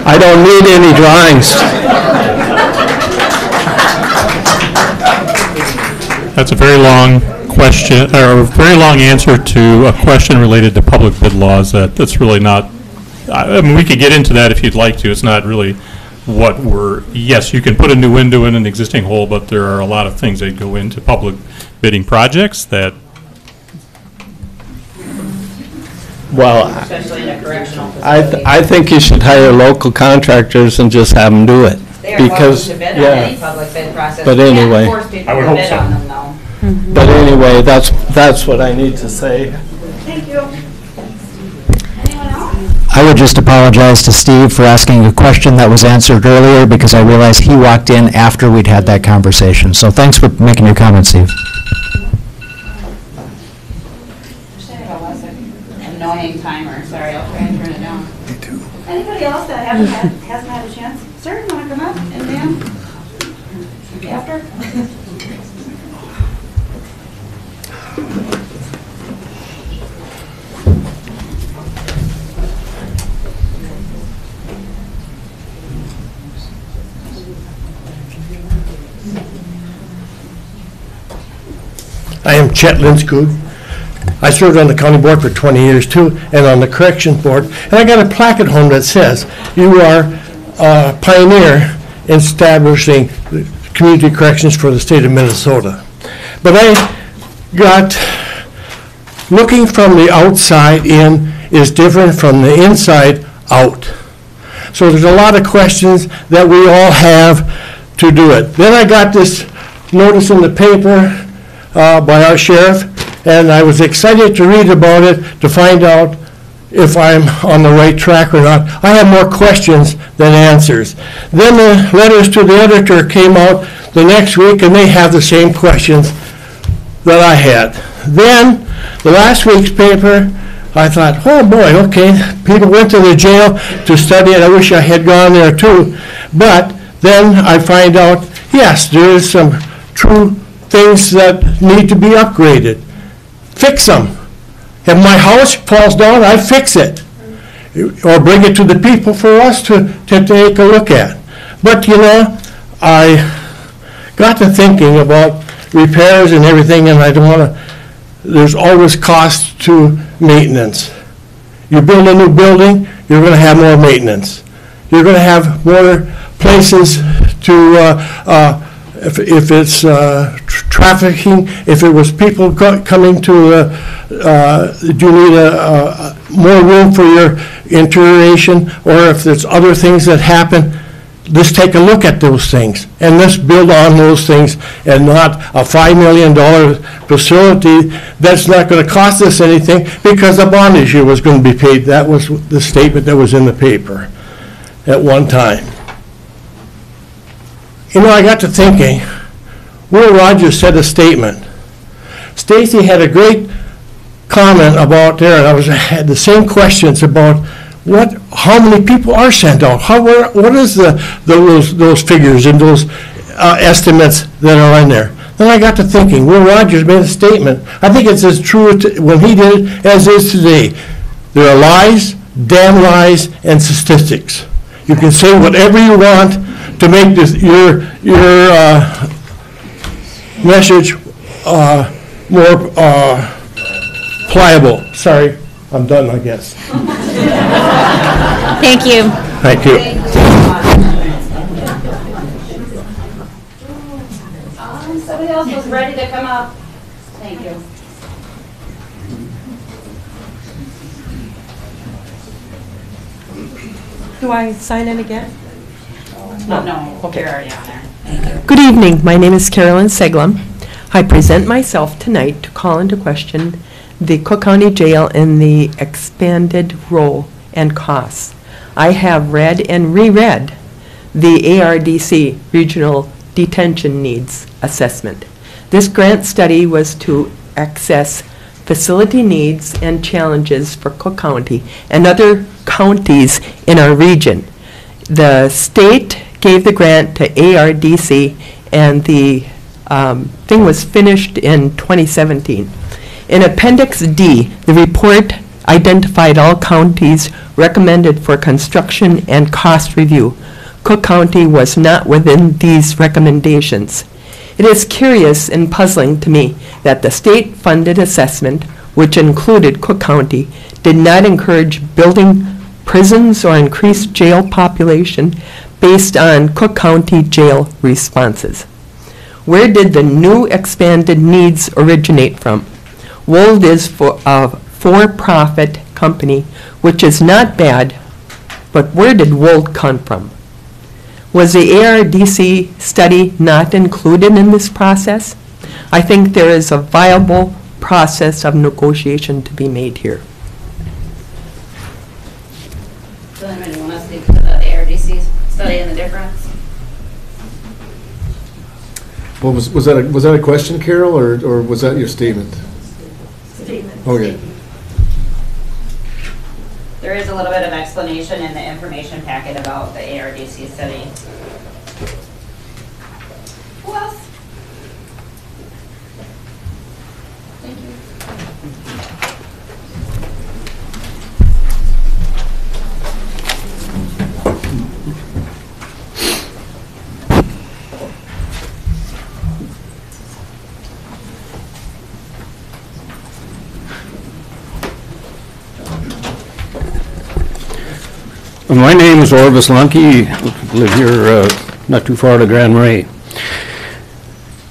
I don't need any drawings. That's a very long question, or a very long answer to a question related to public bid laws that's really not, I mean, we could get into that if you'd like to. It's not really what yes, you can put a new window in an existing hole, but there are a lot of things that go into public bidding projects that. Well, Especially in a correctional facility. I think you should hire local contractors and just have them do it. They are welcome Because, to bid on any public bid process. But You can't anyway. force people I would to hope bid so. on them, though. But anyway, that's what I need to say. Thank you. I would just apologize to Steve for asking a question that was answered earlier because I realized he walked in after we'd had that conversation. So thanks for making your comment, Steve. Annoying timer, sorry, I'll try and turn it down. Me too. Anybody else that hasn't had a chance? Sir, you want to come up and Dan? After? I am Chet Linskog. I served on the county board for 20 years too, and on the corrections board. And I got a plaque at home that says, you are a pioneer in establishing community corrections for the state of Minnesota. But I got, looking from the outside in is different from the inside out. So there's a lot of questions that we all have to do it. Then I got this notice in the paper by our sheriff, and I was excited to read about it to find out if I'm on the right track or not. I have more questions than answers. Then the letters to the editor came out the next week, and they have the same questions that I had. Then, the last week's paper, I thought, oh boy, okay, people went to the jail to study it. I wish I had gone there too. But then I find out, yes, there is some true things that need to be upgraded. Fix them. If my house falls down, I fix it. Or bring it to the people for us to take a look at. But you know, I got to thinking about repairs and everything, and I don't want to, there's always cost to maintenance. You build a new building, you're going to have more maintenance. You're going to have more places to, if it's trafficking, if it was people coming to, do you need more room for your interrogation, or if there's other things that happen, let's take a look at those things, and let's build on those things, and not a $5 million facility that's not going to cost us anything because the bond issue was going to be paid. That was the statement that was in the paper at one time. You know, I got to thinking, Will Rogers said a statement. Stacy had a great comment about there, and I had the same questions about how many people are sent out? What is those figures and those estimates that are in there? Then I got to thinking, Will Rogers made a statement. I think it's as true when he did it as is today. There are lies, damn lies, and statistics. You can say whatever you want to make your message more pliable. Sorry, I'm done, I guess. Thank you. Thank you. Somebody else was ready to come up. Thank you. Do I sign in again? No, Okay. you're already on there. Thank you. Good evening. My name is Carolyn Seglum. I present myself tonight to call into question the Cook County Jail and the expanded role and costs. I have read and reread the ARDC Regional Detention Needs Assessment. This grant study was to assess facility needs and challenges for Cook County and other counties in our region. The state gave the grant to ARDC, and the thing was finished in 2017. In Appendix D, the report identified all counties recommended for construction and cost review. Cook County was not within these recommendations. It is curious and puzzling to me that the state-funded assessment, which included Cook County, did not encourage building prisons or increase jail population based on Cook County jail responses. Where did the new expanded needs originate from? Wold is a for-profit company, which is not bad, but where did Wold come from? Was the ARDC study not included in this process? I think there is a viable process of negotiation to be made here. Does anybody want to speak to the ARDC study and the difference? Well, was that a question, Carol, or was that your statement? Statement. Okay. There is a little bit of explanation in the information packet about the ARDC study. My name is Orvis Lunke, live here not too far to Grand Marais.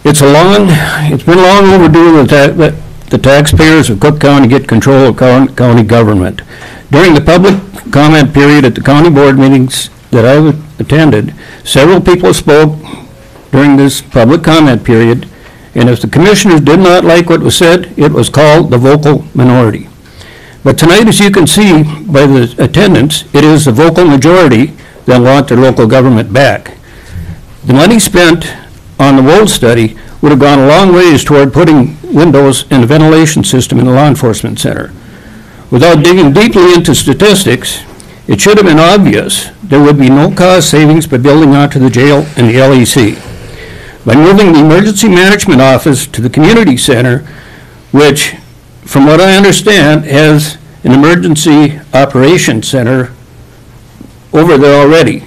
It's been long overdue that the taxpayers of Cook County get control of county government. During the public comment period at the county board meetings that I attended, several people spoke during this public comment period, and if the commissioners did not like what was said, it was called the vocal minority. But tonight, as you can see by the attendance, it is the vocal majority that want their local government back. The money spent on the Wold study would have gone a long ways toward putting windows and a ventilation system in the law enforcement center. Without digging deeply into statistics, it should have been obvious there would be no cost savings by building onto the jail and the LEC. By moving the emergency management office to the community center, which, from what I understand, has an emergency operations center over there already,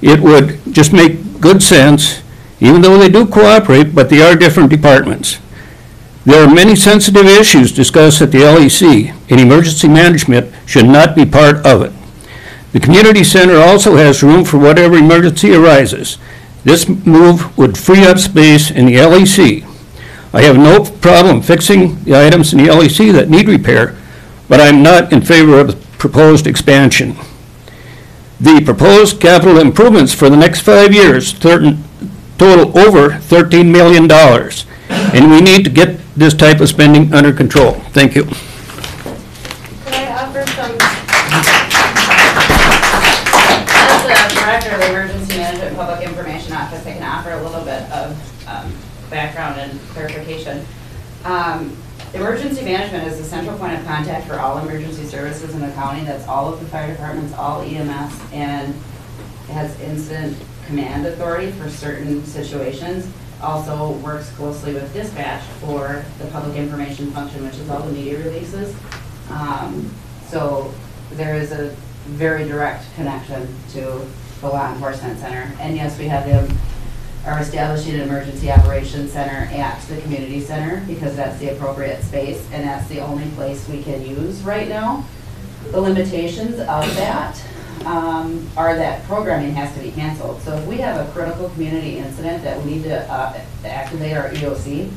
it would just make good sense, even though they do cooperate, but they are different departments. There are many sensitive issues discussed at the LEC, and emergency management should not be part of it. The community center also has room for whatever emergency arises. This move would free up space in the LEC. I have no problem fixing the items in the LEC that need repair, but I'm not in favor of the proposed expansion. The proposed capital improvements for the next 5 years total over $13 million, and we need to get this type of spending under control. Thank you. Can I offer some, as the Director of the Emergency Management and Public Information Office, I can offer a little bit of background and clarification. Emergency management is the central point of contact for all emergency services in the county. That's all of the fire departments, all EMS, and it has incident command authority for certain situations. Also works closely with dispatch for the public information function, which is all the media releases. So there is a very direct connection to the law enforcement center. And yes, we have them are establishing an emergency operations center at the community center because that's the appropriate space and that's the only place we can use right now. The limitations of that are that programming has to be canceled. So if we have a critical community incident that we need to activate our EOC,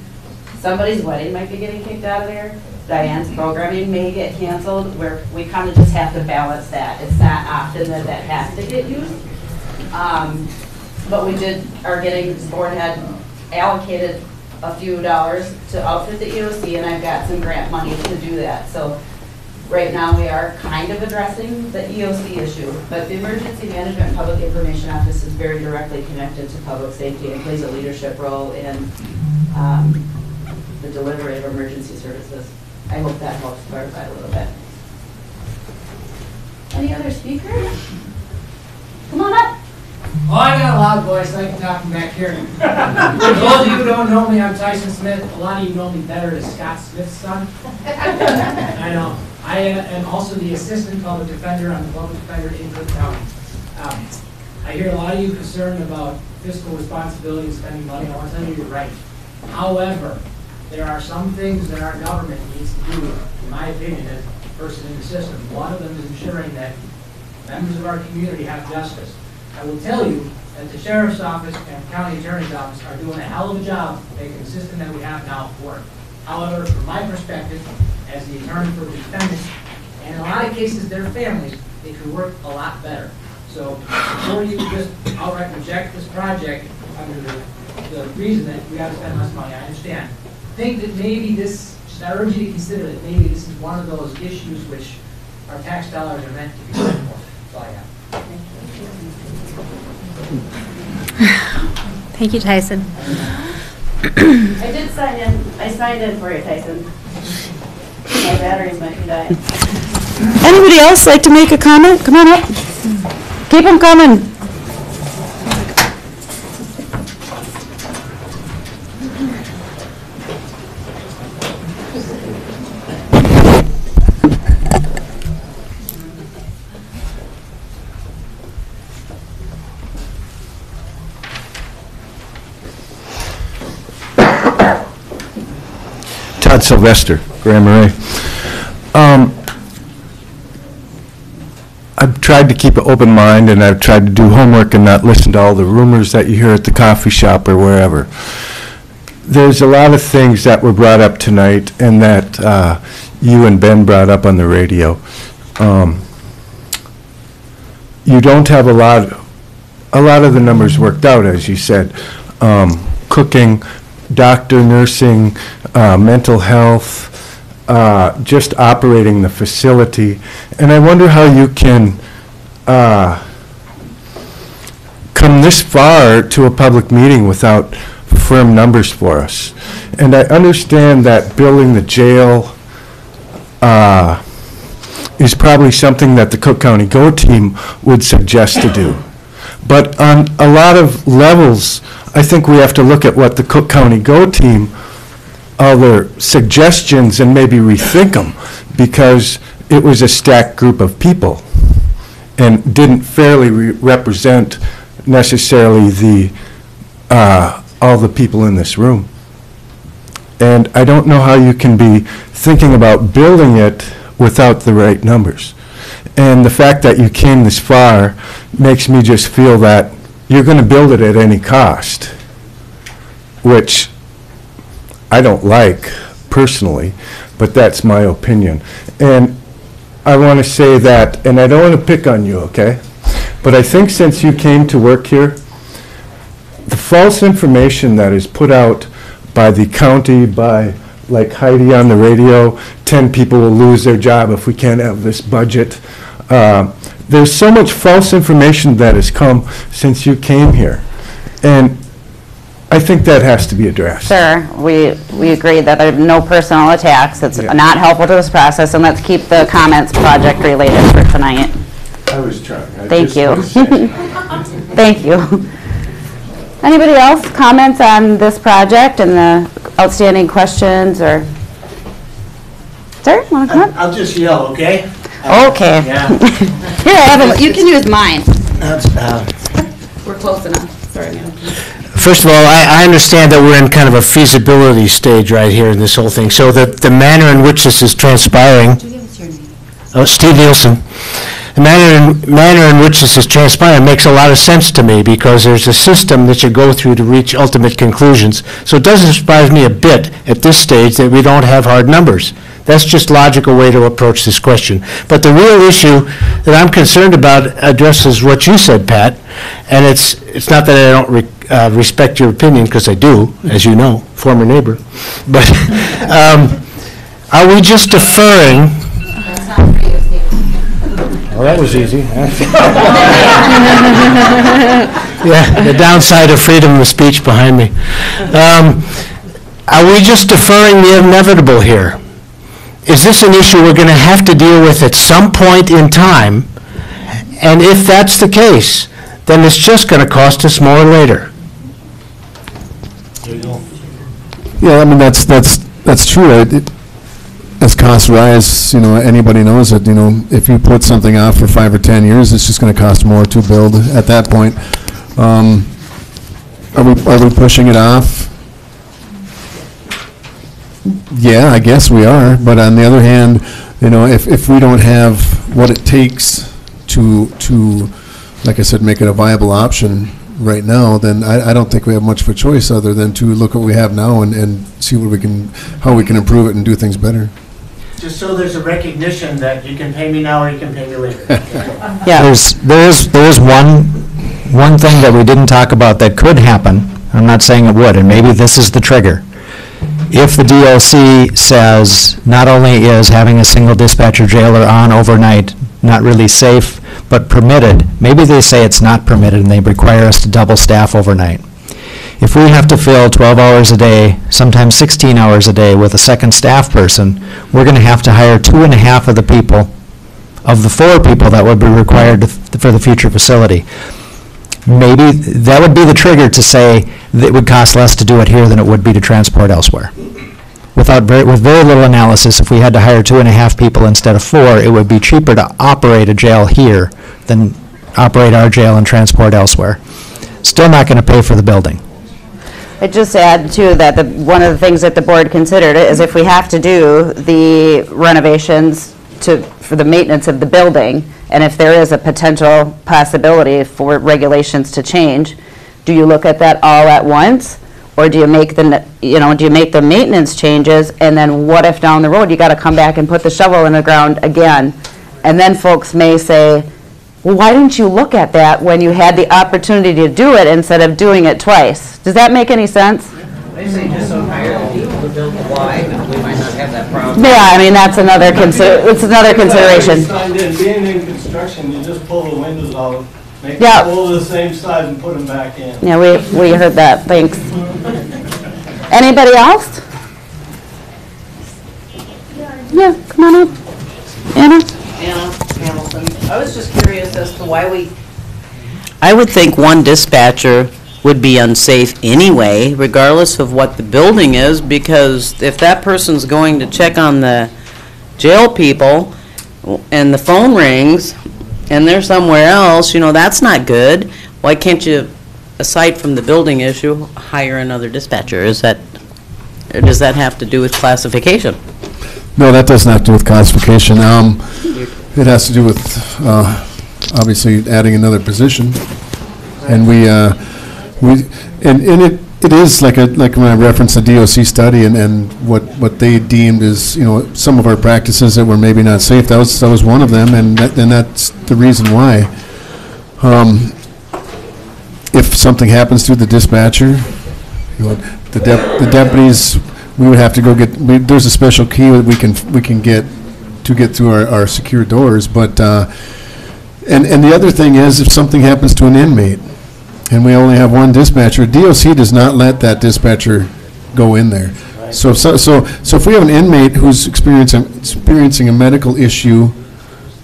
somebody's wedding might be getting kicked out of there, Diane's programming may get canceled, where we kind of just have to balance that. It's not often that that has to get used. But we the board had allocated a few dollars to outfit the EOC, and I've got some grant money to do that. So right now we are kind of addressing the EOC issue, but the Emergency Management and Public Information Office is very directly connected to public safety and plays a leadership role in the delivery of emergency services. I hope that helps clarify a little bit. Any other speakers? Come on up. Oh, I got a loud voice, I can talk from back here. For those of you who don't know me, I'm Tyson Smith. A lot of you know me better as Scott Smith's son. I know. I am also the Assistant Public Defender. I'm the Public Defender in Cook County. I hear a lot of you concerned about fiscal responsibility and spending money. I want to tell you you're right. However, there are some things that our government needs to do, in my opinion, as a person in the system. One of them is ensuring that members of our community have justice. I will tell you that the Sheriff's Office and County Attorney's Office are doing a hell of a job making the system that we have now work. However, from my perspective, as the attorney for the defendants, and in a lot of cases their families, they could work a lot better. So before you just outright reject this project under the reason that we got to spend less money, I understand. I think that maybe this, I urge you to consider that maybe this is one of those issues which our tax dollars are meant to be spent for. That's all I have. Thank you, Tyson. I did sign in. I signed in for you, Tyson. My batteries might be dying. Anybody else like to make a comment? Come on up. Keep them coming. Sylvester, Grand Marais. I've tried to keep an open mind, and I've tried to do homework and not listen to all the rumors that you hear at the coffee shop or wherever. There's a lot of things that were brought up tonight and that you and Ben brought up on the radio. You don't have a lot of the numbers worked out, as you said. Cooking, doctor, nursing, mental health, just operating the facility. And I wonder how you can come this far to a public meeting without firm numbers for us. And I understand that building the jail is probably something that the Cook County Go team would suggest to do. But on a lot of levels, I think we have to look at what the Cook County Go team, all their suggestions, and maybe rethink them, because it was a stacked group of people and didn't fairly represent necessarily the all the people in this room. And I don't know how you can be thinking about building it without the right numbers. And the fact that you came this far makes me just feel that you're going to build it at any cost, which I don't like personally, but that's my opinion. And I want to say that, and I don't want to pick on you, okay? But I think since you came to work here, the false information that is put out by the county, by like Heidi on the radio, 10 people will lose their job if we can't have this budget. There's so much false information that has come since you came here. And I think that has to be addressed. Sure, we agree that there are no personal attacks. It's not helpful to this process, and let's keep the comments project related for tonight. I was trying. Thank you. Thank you. Anybody else comments on this project and the outstanding questions, or? Sir, want to come up? I'll just yell, okay? Okay. Yeah. Here, you can use mine. We're close enough. Sorry, ma'am. First of all, I understand that we're in kind of a feasibility stage right here in this whole thing. So the manner in which this is transpiring. Oh, Steve Nielsen. The manner in which this is transpiring makes a lot of sense to me, because there's a system that you go through to reach ultimate conclusions. So it doesn't surprise me a bit at this stage that we don't have hard numbers. That's just a logical way to approach this question. But the real issue that I'm concerned about addresses what you said, Pat, and it's not that I don't respect your opinion, because I do, as you know, former neighbor. But are we just deferring? That's not for you, Steve. Well, that was easy. Yeah, the downside of freedom of speech behind me. Are we just deferring the inevitable here? Is this an issue we're going to have to deal with at some point in time? And if that's the case, then it's just going to cost us more later. Yeah, I mean, that's true. As costs rise, anybody knows that, if you put something off for 5 or 10 years, it's just going to cost more to build at that point. Are we pushing it off? Yeah, I guess we are. But on the other hand, if we don't have what it takes to, like I said, make it a viable option right now, then I don't think we have much of a choice other than to look what we have now and see how we can improve it and do things better. Just so there's a recognition that you can pay me now or you can pay me later. Yeah. There is one thing that we didn't talk about that could happen. I'm not saying it would, and maybe this is the trigger. If the DLC says not only is having a single dispatcher jailer on overnight not really safe, but permitted, maybe they say it's not permitted and they require us to double staff overnight. If we have to fill 12 hours a day, sometimes 16 hours a day with a second staff person, we're going to have to hire 2.5 of the people, of the 4 people that would be required for the future facility. Maybe that would be the trigger to say that it would cost less to do it here than it would be to transport elsewhere. With very little analysis, if we had to hire 2.5 people instead of 4, it would be cheaper to operate a jail here than operate our jail and transport elsewhere. Still not going to pay for the building. I'd just add, too, that one of the things that the board considered is if we have to do the renovations to for the maintenance of the building, and if there is a potential possibility for regulations to change, do you look at that all at once? Or do you make the, do you make the maintenance changes, and then what if down the road you got to come back and put the shovel in the ground again? And then folks may say, well, why didn't you look at that when you had the opportunity to do it instead of doing it twice? Does that make any sense? They say just so hire the people to build the Y, but we might not have that problem. Yeah, I mean, that's another consideration. Being in construction, you just pull the windows out, make Yep. them all the same size and put them back in. Yeah, we heard that. Thanks. Anybody else? Yeah, come on up. Anna? Anna Hamilton. I was just curious as to why we. I would think one dispatcher would be unsafe anyway, regardless of what the building is, because if that person's going to check on the jail people and the phone rings and they're somewhere else, that's not good. Why can't you, aside from the building issue, hire another dispatcher? Or does that have to do with classification? No, that doesn't have to do with classification. It has to do with, obviously, adding another position. And it is like when I referenced the DOC study and what they deemed is, some of our practices that were maybe not safe. That was one of them, and that's the reason why. If something happens to the dispatcher, the deputies, we would have to go get. There's a special key that we can get to get through our secure doors. But and the other thing is, if something happens to an inmate, and we only have one dispatcher, DOC does not let that dispatcher go in there. So if we have an inmate who's experiencing a medical issue,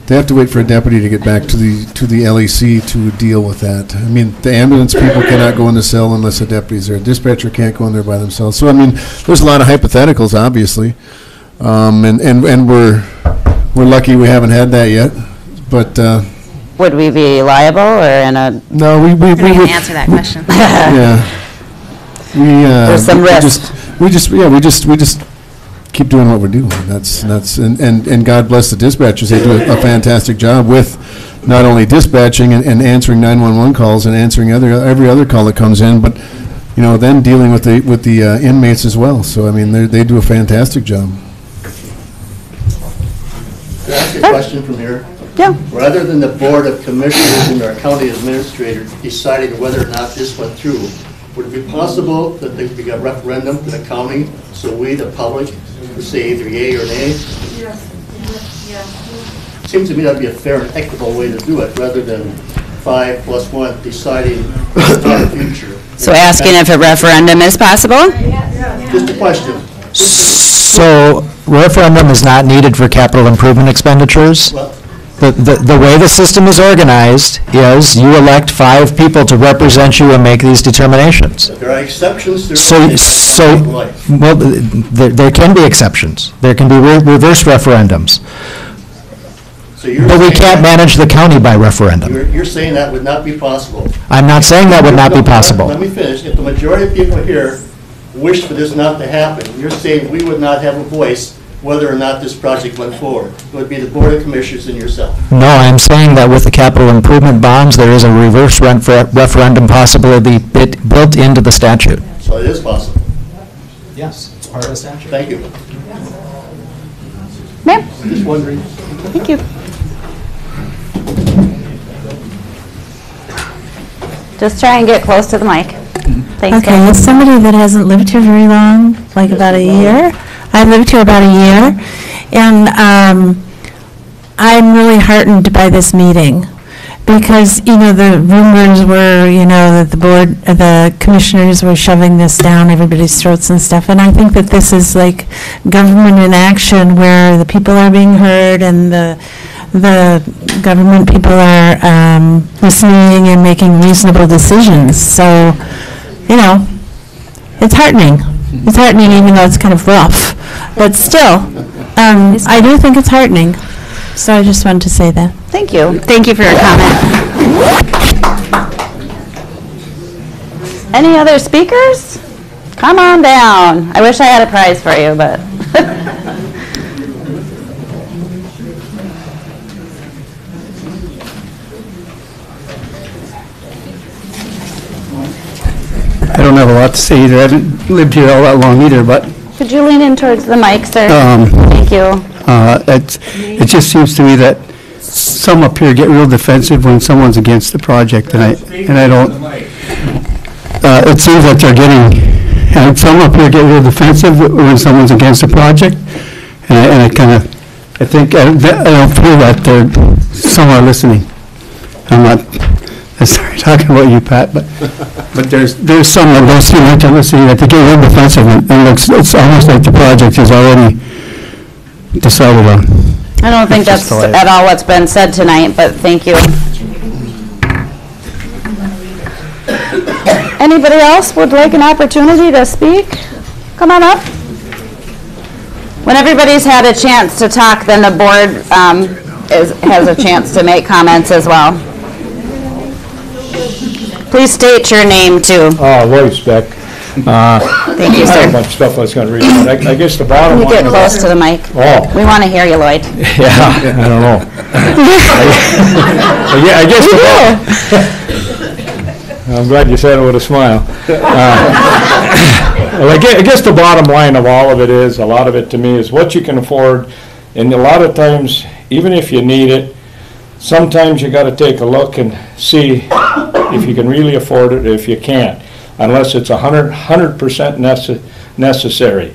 they have to wait for a deputy to get back to the LEC to deal with that. I mean, the ambulance people cannot go in the cell unless a deputy's there. A dispatcher can't go in there by themselves. So I mean, there's a lot of hypotheticals, obviously, and we're lucky we haven't had that yet, but. Would we be liable or in a? No, we would answer that question. Yeah. There's some risk. We just keep doing what we're doing. And God bless the dispatchers. They do a fantastic job with not only dispatching and answering 911 calls and answering every other call that comes in, but then dealing with the inmates as well. So I mean, they do a fantastic job. Can I ask a question from here? Yeah. Rather than the Board of Commissioners and our county administrator deciding whether or not this went through, would it be possible that there could be a referendum to the county so we, the public, could say either yea or nay? Yes. Seems to me that'd be a fair and equitable way to do it, rather than 5 + 1 deciding the future. So asking if a referendum is possible? Just a question. So referendum is not needed for capital improvement expenditures. The way the system is organized is you elect 5 people to represent you and make these determinations. There are exceptions. Well, there can be exceptions. There can be reverse referendums. But we can't manage the county by referendum. You're saying that would not be possible. I'm not saying that would not be possible. Let me finish. If the majority of people here wish for this not to happen, you're saying we would not have a voice whether or not this project went forward. It would be the Board of Commissioners and yourself. No, I'm saying that with the capital improvement bonds, there is a reverse referendum possibility built into the statute. So it is possible. Yes, it's part of the statute. Thank you. Ma'am? Just wondering. Thank you. Just try and get close to the mic. Thanks. Okay, as somebody that hasn't lived here very long, like about a year, I lived here about a year, and I'm really heartened by this meeting because, the rumors were, that the commissioners were shoving this down everybody's throats and stuff, and I think that this is like government in action where the people are being heard and the government people are listening and making reasonable decisions. So, it's heartening. It's heartening even though it's kind of rough. But still, I do think it's heartening. So I just wanted to say that. Thank you. Thank you for your comment. Any other speakers? Come on down. I wish I had a prize for you, but. don't have a lot to say either. I haven't lived here all that long either, but Could you lean in towards the mic, sir? Thank you. it just seems to me that some up here get real defensive when someone's against the project, and I don't. It seems that they're getting, and some up here get real defensive when someone's against the project, and I kind of, I think, I don't feel that some are listening. I'm not sorry talking about you, Pat, but there's some that don't seem like they're listening, that they get real defensive, and it's almost like the project is already decided on. I don't think that's at all what's been said tonight, but thank you. Anybody else would like an opportunity to speak? Come on up. When everybody's had a chance to talk, then the board has a chance to make comments as well. Please state your name, too. Lloyd Speck. Thank you, I sir. have a bunch of stuff I was going to read, but I guess the bottom Can line... you get close to the mic? Oh. We want to hear you, Lloyd. Yeah, I don't know. I guess I'm glad you said it with a smile. Well, I guess the bottom line of all of it is, a lot of it to me, is what you can afford. And a lot of times, even if you need it, sometimes you got to take a look and see if you can really afford it or if you can't, unless it's 100% necessary.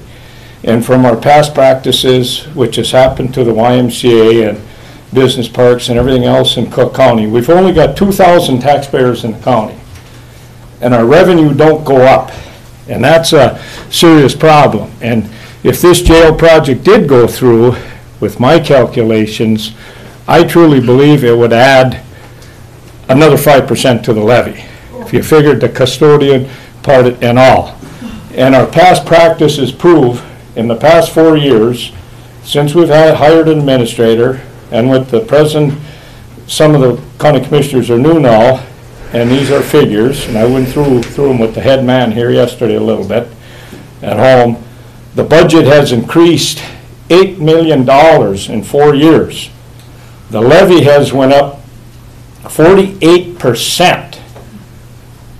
And from our past practices, which has happened to the YMCA and business parks and everything else in Cook County, we've only got 2,000 taxpayers in the county, and our revenue don't go up, and that's a serious problem. And if this jail project did go through, with my calculations, I truly believe it would add another 5% to the levy, if you figured the custodian part and all. And our past practices prove, in the past 4 years, since we've hired an administrator, and with the present, some of the county commissioners are new now, and these are figures, and I went through them with the head man here yesterday a little bit at home. The budget has increased $8 million in 4 years. The levy has went up 48%.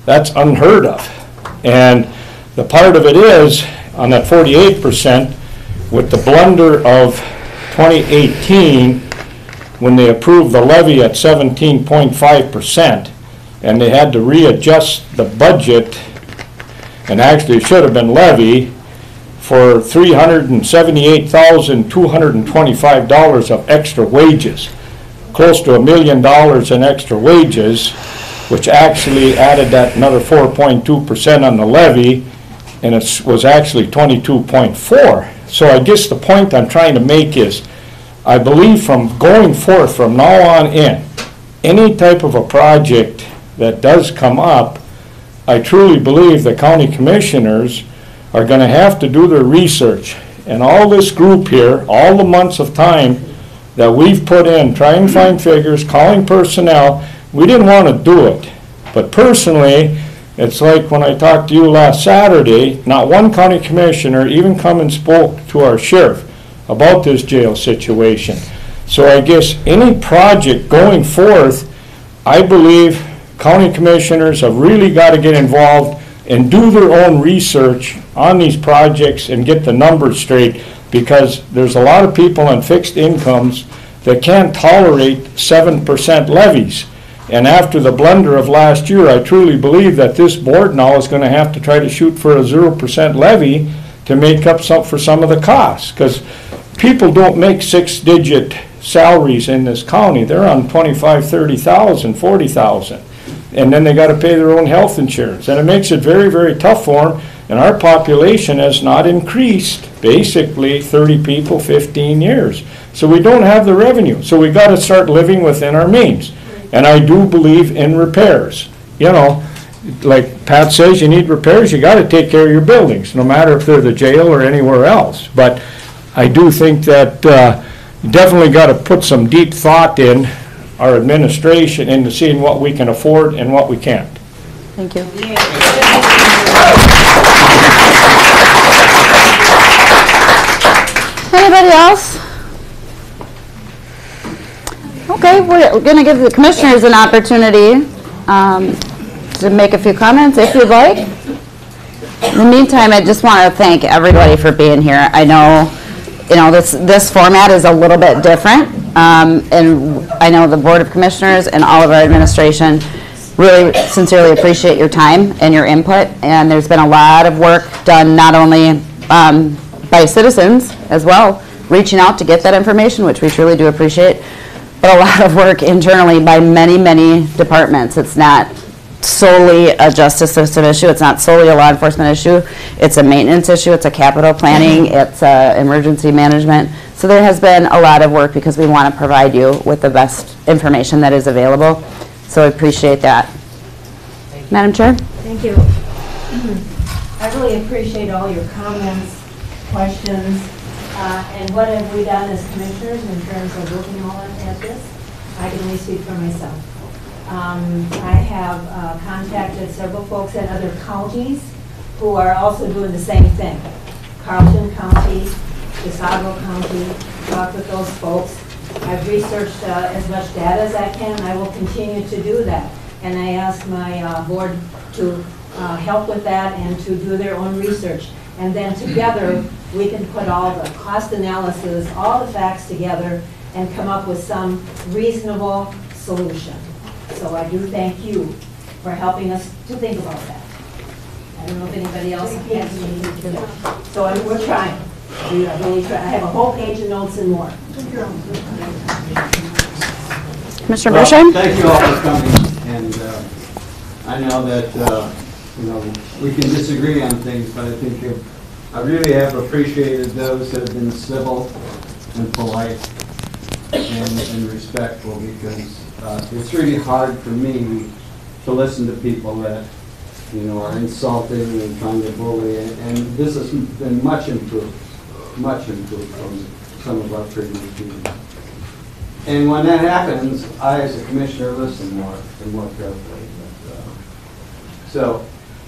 That's unheard of. And the part of it is, on that 48%, with the blunder of 2018, when they approved the levy at 17.5%, and they had to readjust the budget, and actually it should have been levy, for $378,225 of extra wages, close to $1 million in extra wages, which actually added that another 4.2% on the levy, and it was actually 22.4. So I guess the point I'm trying to make is, I believe from going forth from now on in, any type of a project that does come up, I truly believe the county commissioners are going to have to do their research. And all this group here, all the months of time that we've put in, trying to find figures, calling personnel, we didn't want to do it. But personally, it's like when I talked to you last Saturday, not one county commissioner even come and spoke to our sheriff about this jail situation. So I guess any project going forth, I believe county commissioners have really got to get involved and do their own research on these projects and get the numbers straight, because there's a lot of people on fixed incomes that can't tolerate 7% levies. And after the blunder of last year, I truly believe that this board now is going to have to try to shoot for a 0% levy to make up for some of the costs, because people don't make 6-digit salaries in this county. They're on 25, 30,000, 40,000. And then they got to pay their own health insurance. And it makes it very, very tough for them. And our population has not increased, basically 30 people, 15 years. So we don't have the revenue. So we got to start living within our means. And I do believe in repairs. You know, like Pat says, you need repairs, you got to take care of your buildings, no matter if they're the jail or anywhere else. But I do think that you definitely got to put some deep thought in our administration into seeing what we can afford and what we can't. Thank you. Anybody else? Okay, we're going to give the commissioners an opportunity to make a few comments if you'd like. In the meantime, I just want to thank everybody for being here. I know, this format is a little bit different, and I know the Board of Commissioners and all of our administration really sincerely appreciate your time and your input, and there's been a lot of work done not only by citizens as well, reaching out to get that information, which we truly do appreciate, but a lot of work internally by many, many departments. It's not solely a justice system issue. It's not solely a law enforcement issue. It's a maintenance issue. It's a capital planning. It's emergency management. So there has been a lot of work because we want to provide you with the best information that is available. So I appreciate that. Madam Chair? Thank you. I really appreciate all your comments, questions, and what have we done as commissioners in terms of looking all at this. I can only speak for myself. I have contacted several folks in other counties who are also doing the same thing. Carleton County, DeSago County, talked with those folks. I've researched as much data as I can, and I will continue to do that. And I ask my board to help with that and to do their own research. And then together, we can put all the cost analysis, all the facts together, and come up with some reasonable solution. So I do thank you for helping us to think about that. I don't know if anybody else has anything to do. So we're trying. We are really trying. I have a whole page of notes and more. Commissioner Bershon? Thank you all for coming. And I know that we can disagree on things, but I think I really have appreciated those that have been civil and polite and respectful, because it's really hard for me to listen to people that are insulting and trying to bully, and this has been much improved from some of our previous meetings. And when that happens, I, as a commissioner, listen more and more carefully.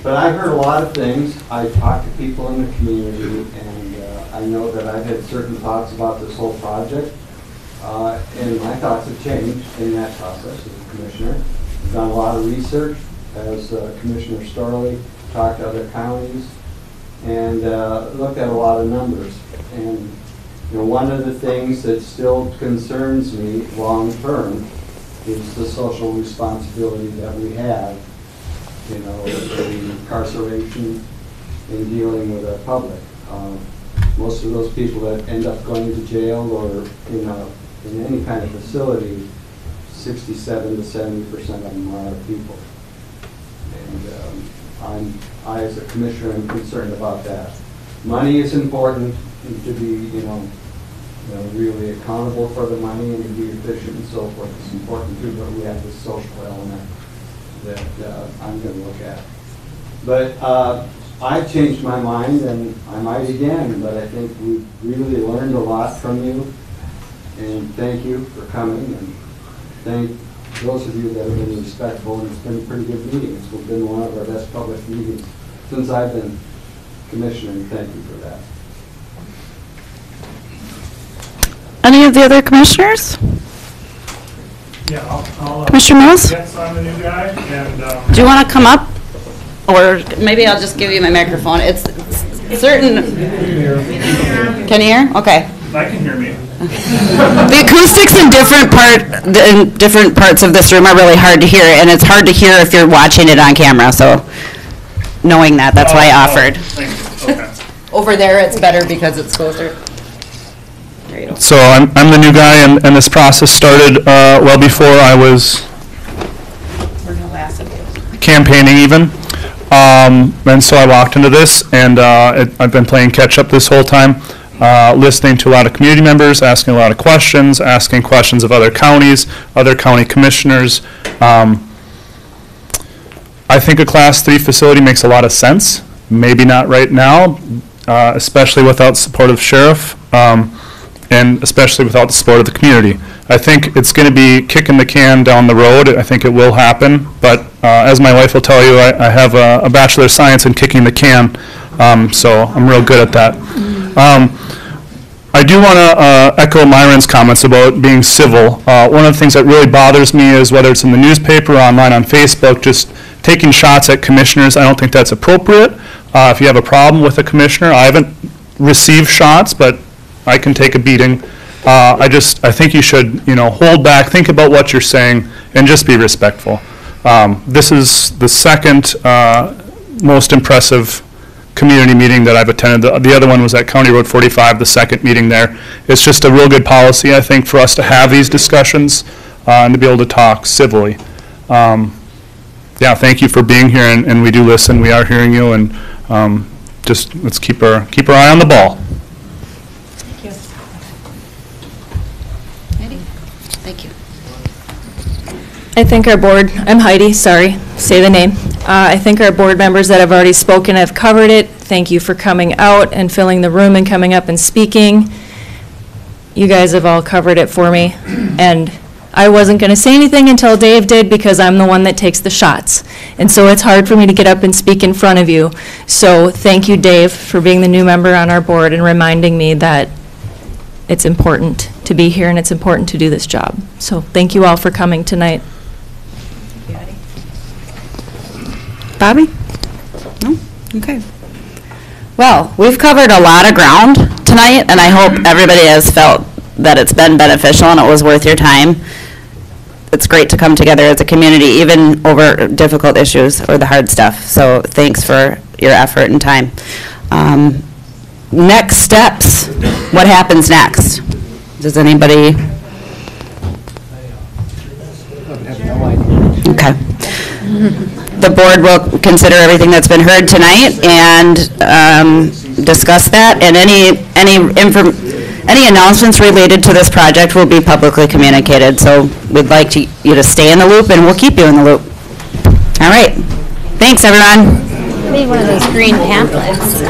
But I heard a lot of things. I talked to people in the community, and I know that I've had certain thoughts about this whole project. And my thoughts have changed in that process as a commissioner. I've done a lot of research, as Commissioner Starley talked to other counties, and looked at a lot of numbers. And one of the things that still concerns me long-term is the social responsibility that we have, the incarceration and dealing with our public. Most of those people that end up going to jail or in any kind of facility, 67 to 70% of them are our people. And I, as a commissioner, am concerned about that. Money is important to be, really accountable for the money and to be efficient and so forth. It's important too, but we have this social element that I'm going to look at. But I've changed my mind, and I might again, but I think we've really learned a lot from you. And thank you for coming, and thank those of you that have been respectful, and it's been a pretty good meeting. It's been one of our best public meetings since I've been commissioner, and thank you for that. Any of the other commissioners? Yeah, I'll Commissioner Mills? Yes, I'm the new guy, and Do you want to come up? Or maybe I'll just give you my microphone. It's certain. Can you hear? Okay. I can hear me. The acoustics in different parts of this room are really hard to hear, and it's hard to hear if you're watching it on camera. So, knowing that's why I offered. Thank you. Okay. Over there, it's better because it's closer. There you go. So I'm the new guy, and this process started well before I was campaigning even. And so I walked into this, and I've been playing catch up this whole time. Listening to a lot of community members, asking a lot of questions, asking questions of other counties, other county commissioners. I think a Class 3 facility makes a lot of sense. Maybe not right now, especially without support of sheriff, and especially without the support of the community. I think it's going to be kicking the can down the road. I think it will happen, but as my wife will tell you, I have a Bachelor of Science in kicking the can, so I'm real good at that. I do want to echo Myron's comments about being civil. One of the things that really bothers me is whether it's in the newspaper or online on Facebook, just taking shots at commissioners. I don't think that's appropriate, If you have a problem with a commissioner, I haven't received shots, but I can take a beating. I think you should, hold back, think about what you're saying, and just be respectful. This is the second most impressive community meeting that I've attended. The other one was at County Road 45, the second meeting there. It's just a real good policy, I think, for us to have these discussions and to be able to talk civilly. Yeah, thank you for being here, and we do listen. We are hearing you, and just let's keep our eye on the ball. Thank you. I think our board, I'm Heidi, sorry, say the name. I think our board members that have already spoken have covered it. Thank you for coming out and filling the room and coming up and speaking. You guys have all covered it for me. And I wasn't going to say anything until Dave did, because I'm the one that takes the shots. And so it's hard for me to get up and speak in front of you. So thank you, Dave, for being the new member on our board and reminding me that it's important to be here and it's important to do this job. So thank you all for coming tonight. Bobby? No? Okay. Well, we've covered a lot of ground tonight, and I hope everybody has felt that it's been beneficial and it was worth your time. It's great to come together as a community, even over difficult issues or the hard stuff. So thanks for your effort and time. Next steps. What happens next? Does anybody? Okay. The board will consider everything that's been heard tonight and discuss that, and any announcements related to this project will be publicly communicated. So we'd like you to stay in the loop, and we'll keep you in the loop. All right. Thanks, everyone. I need one of those green pamphlets. Did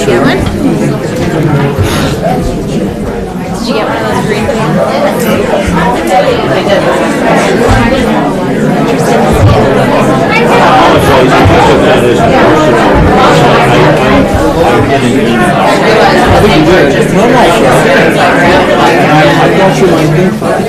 you get one? Did you get one of those green pamphlets? I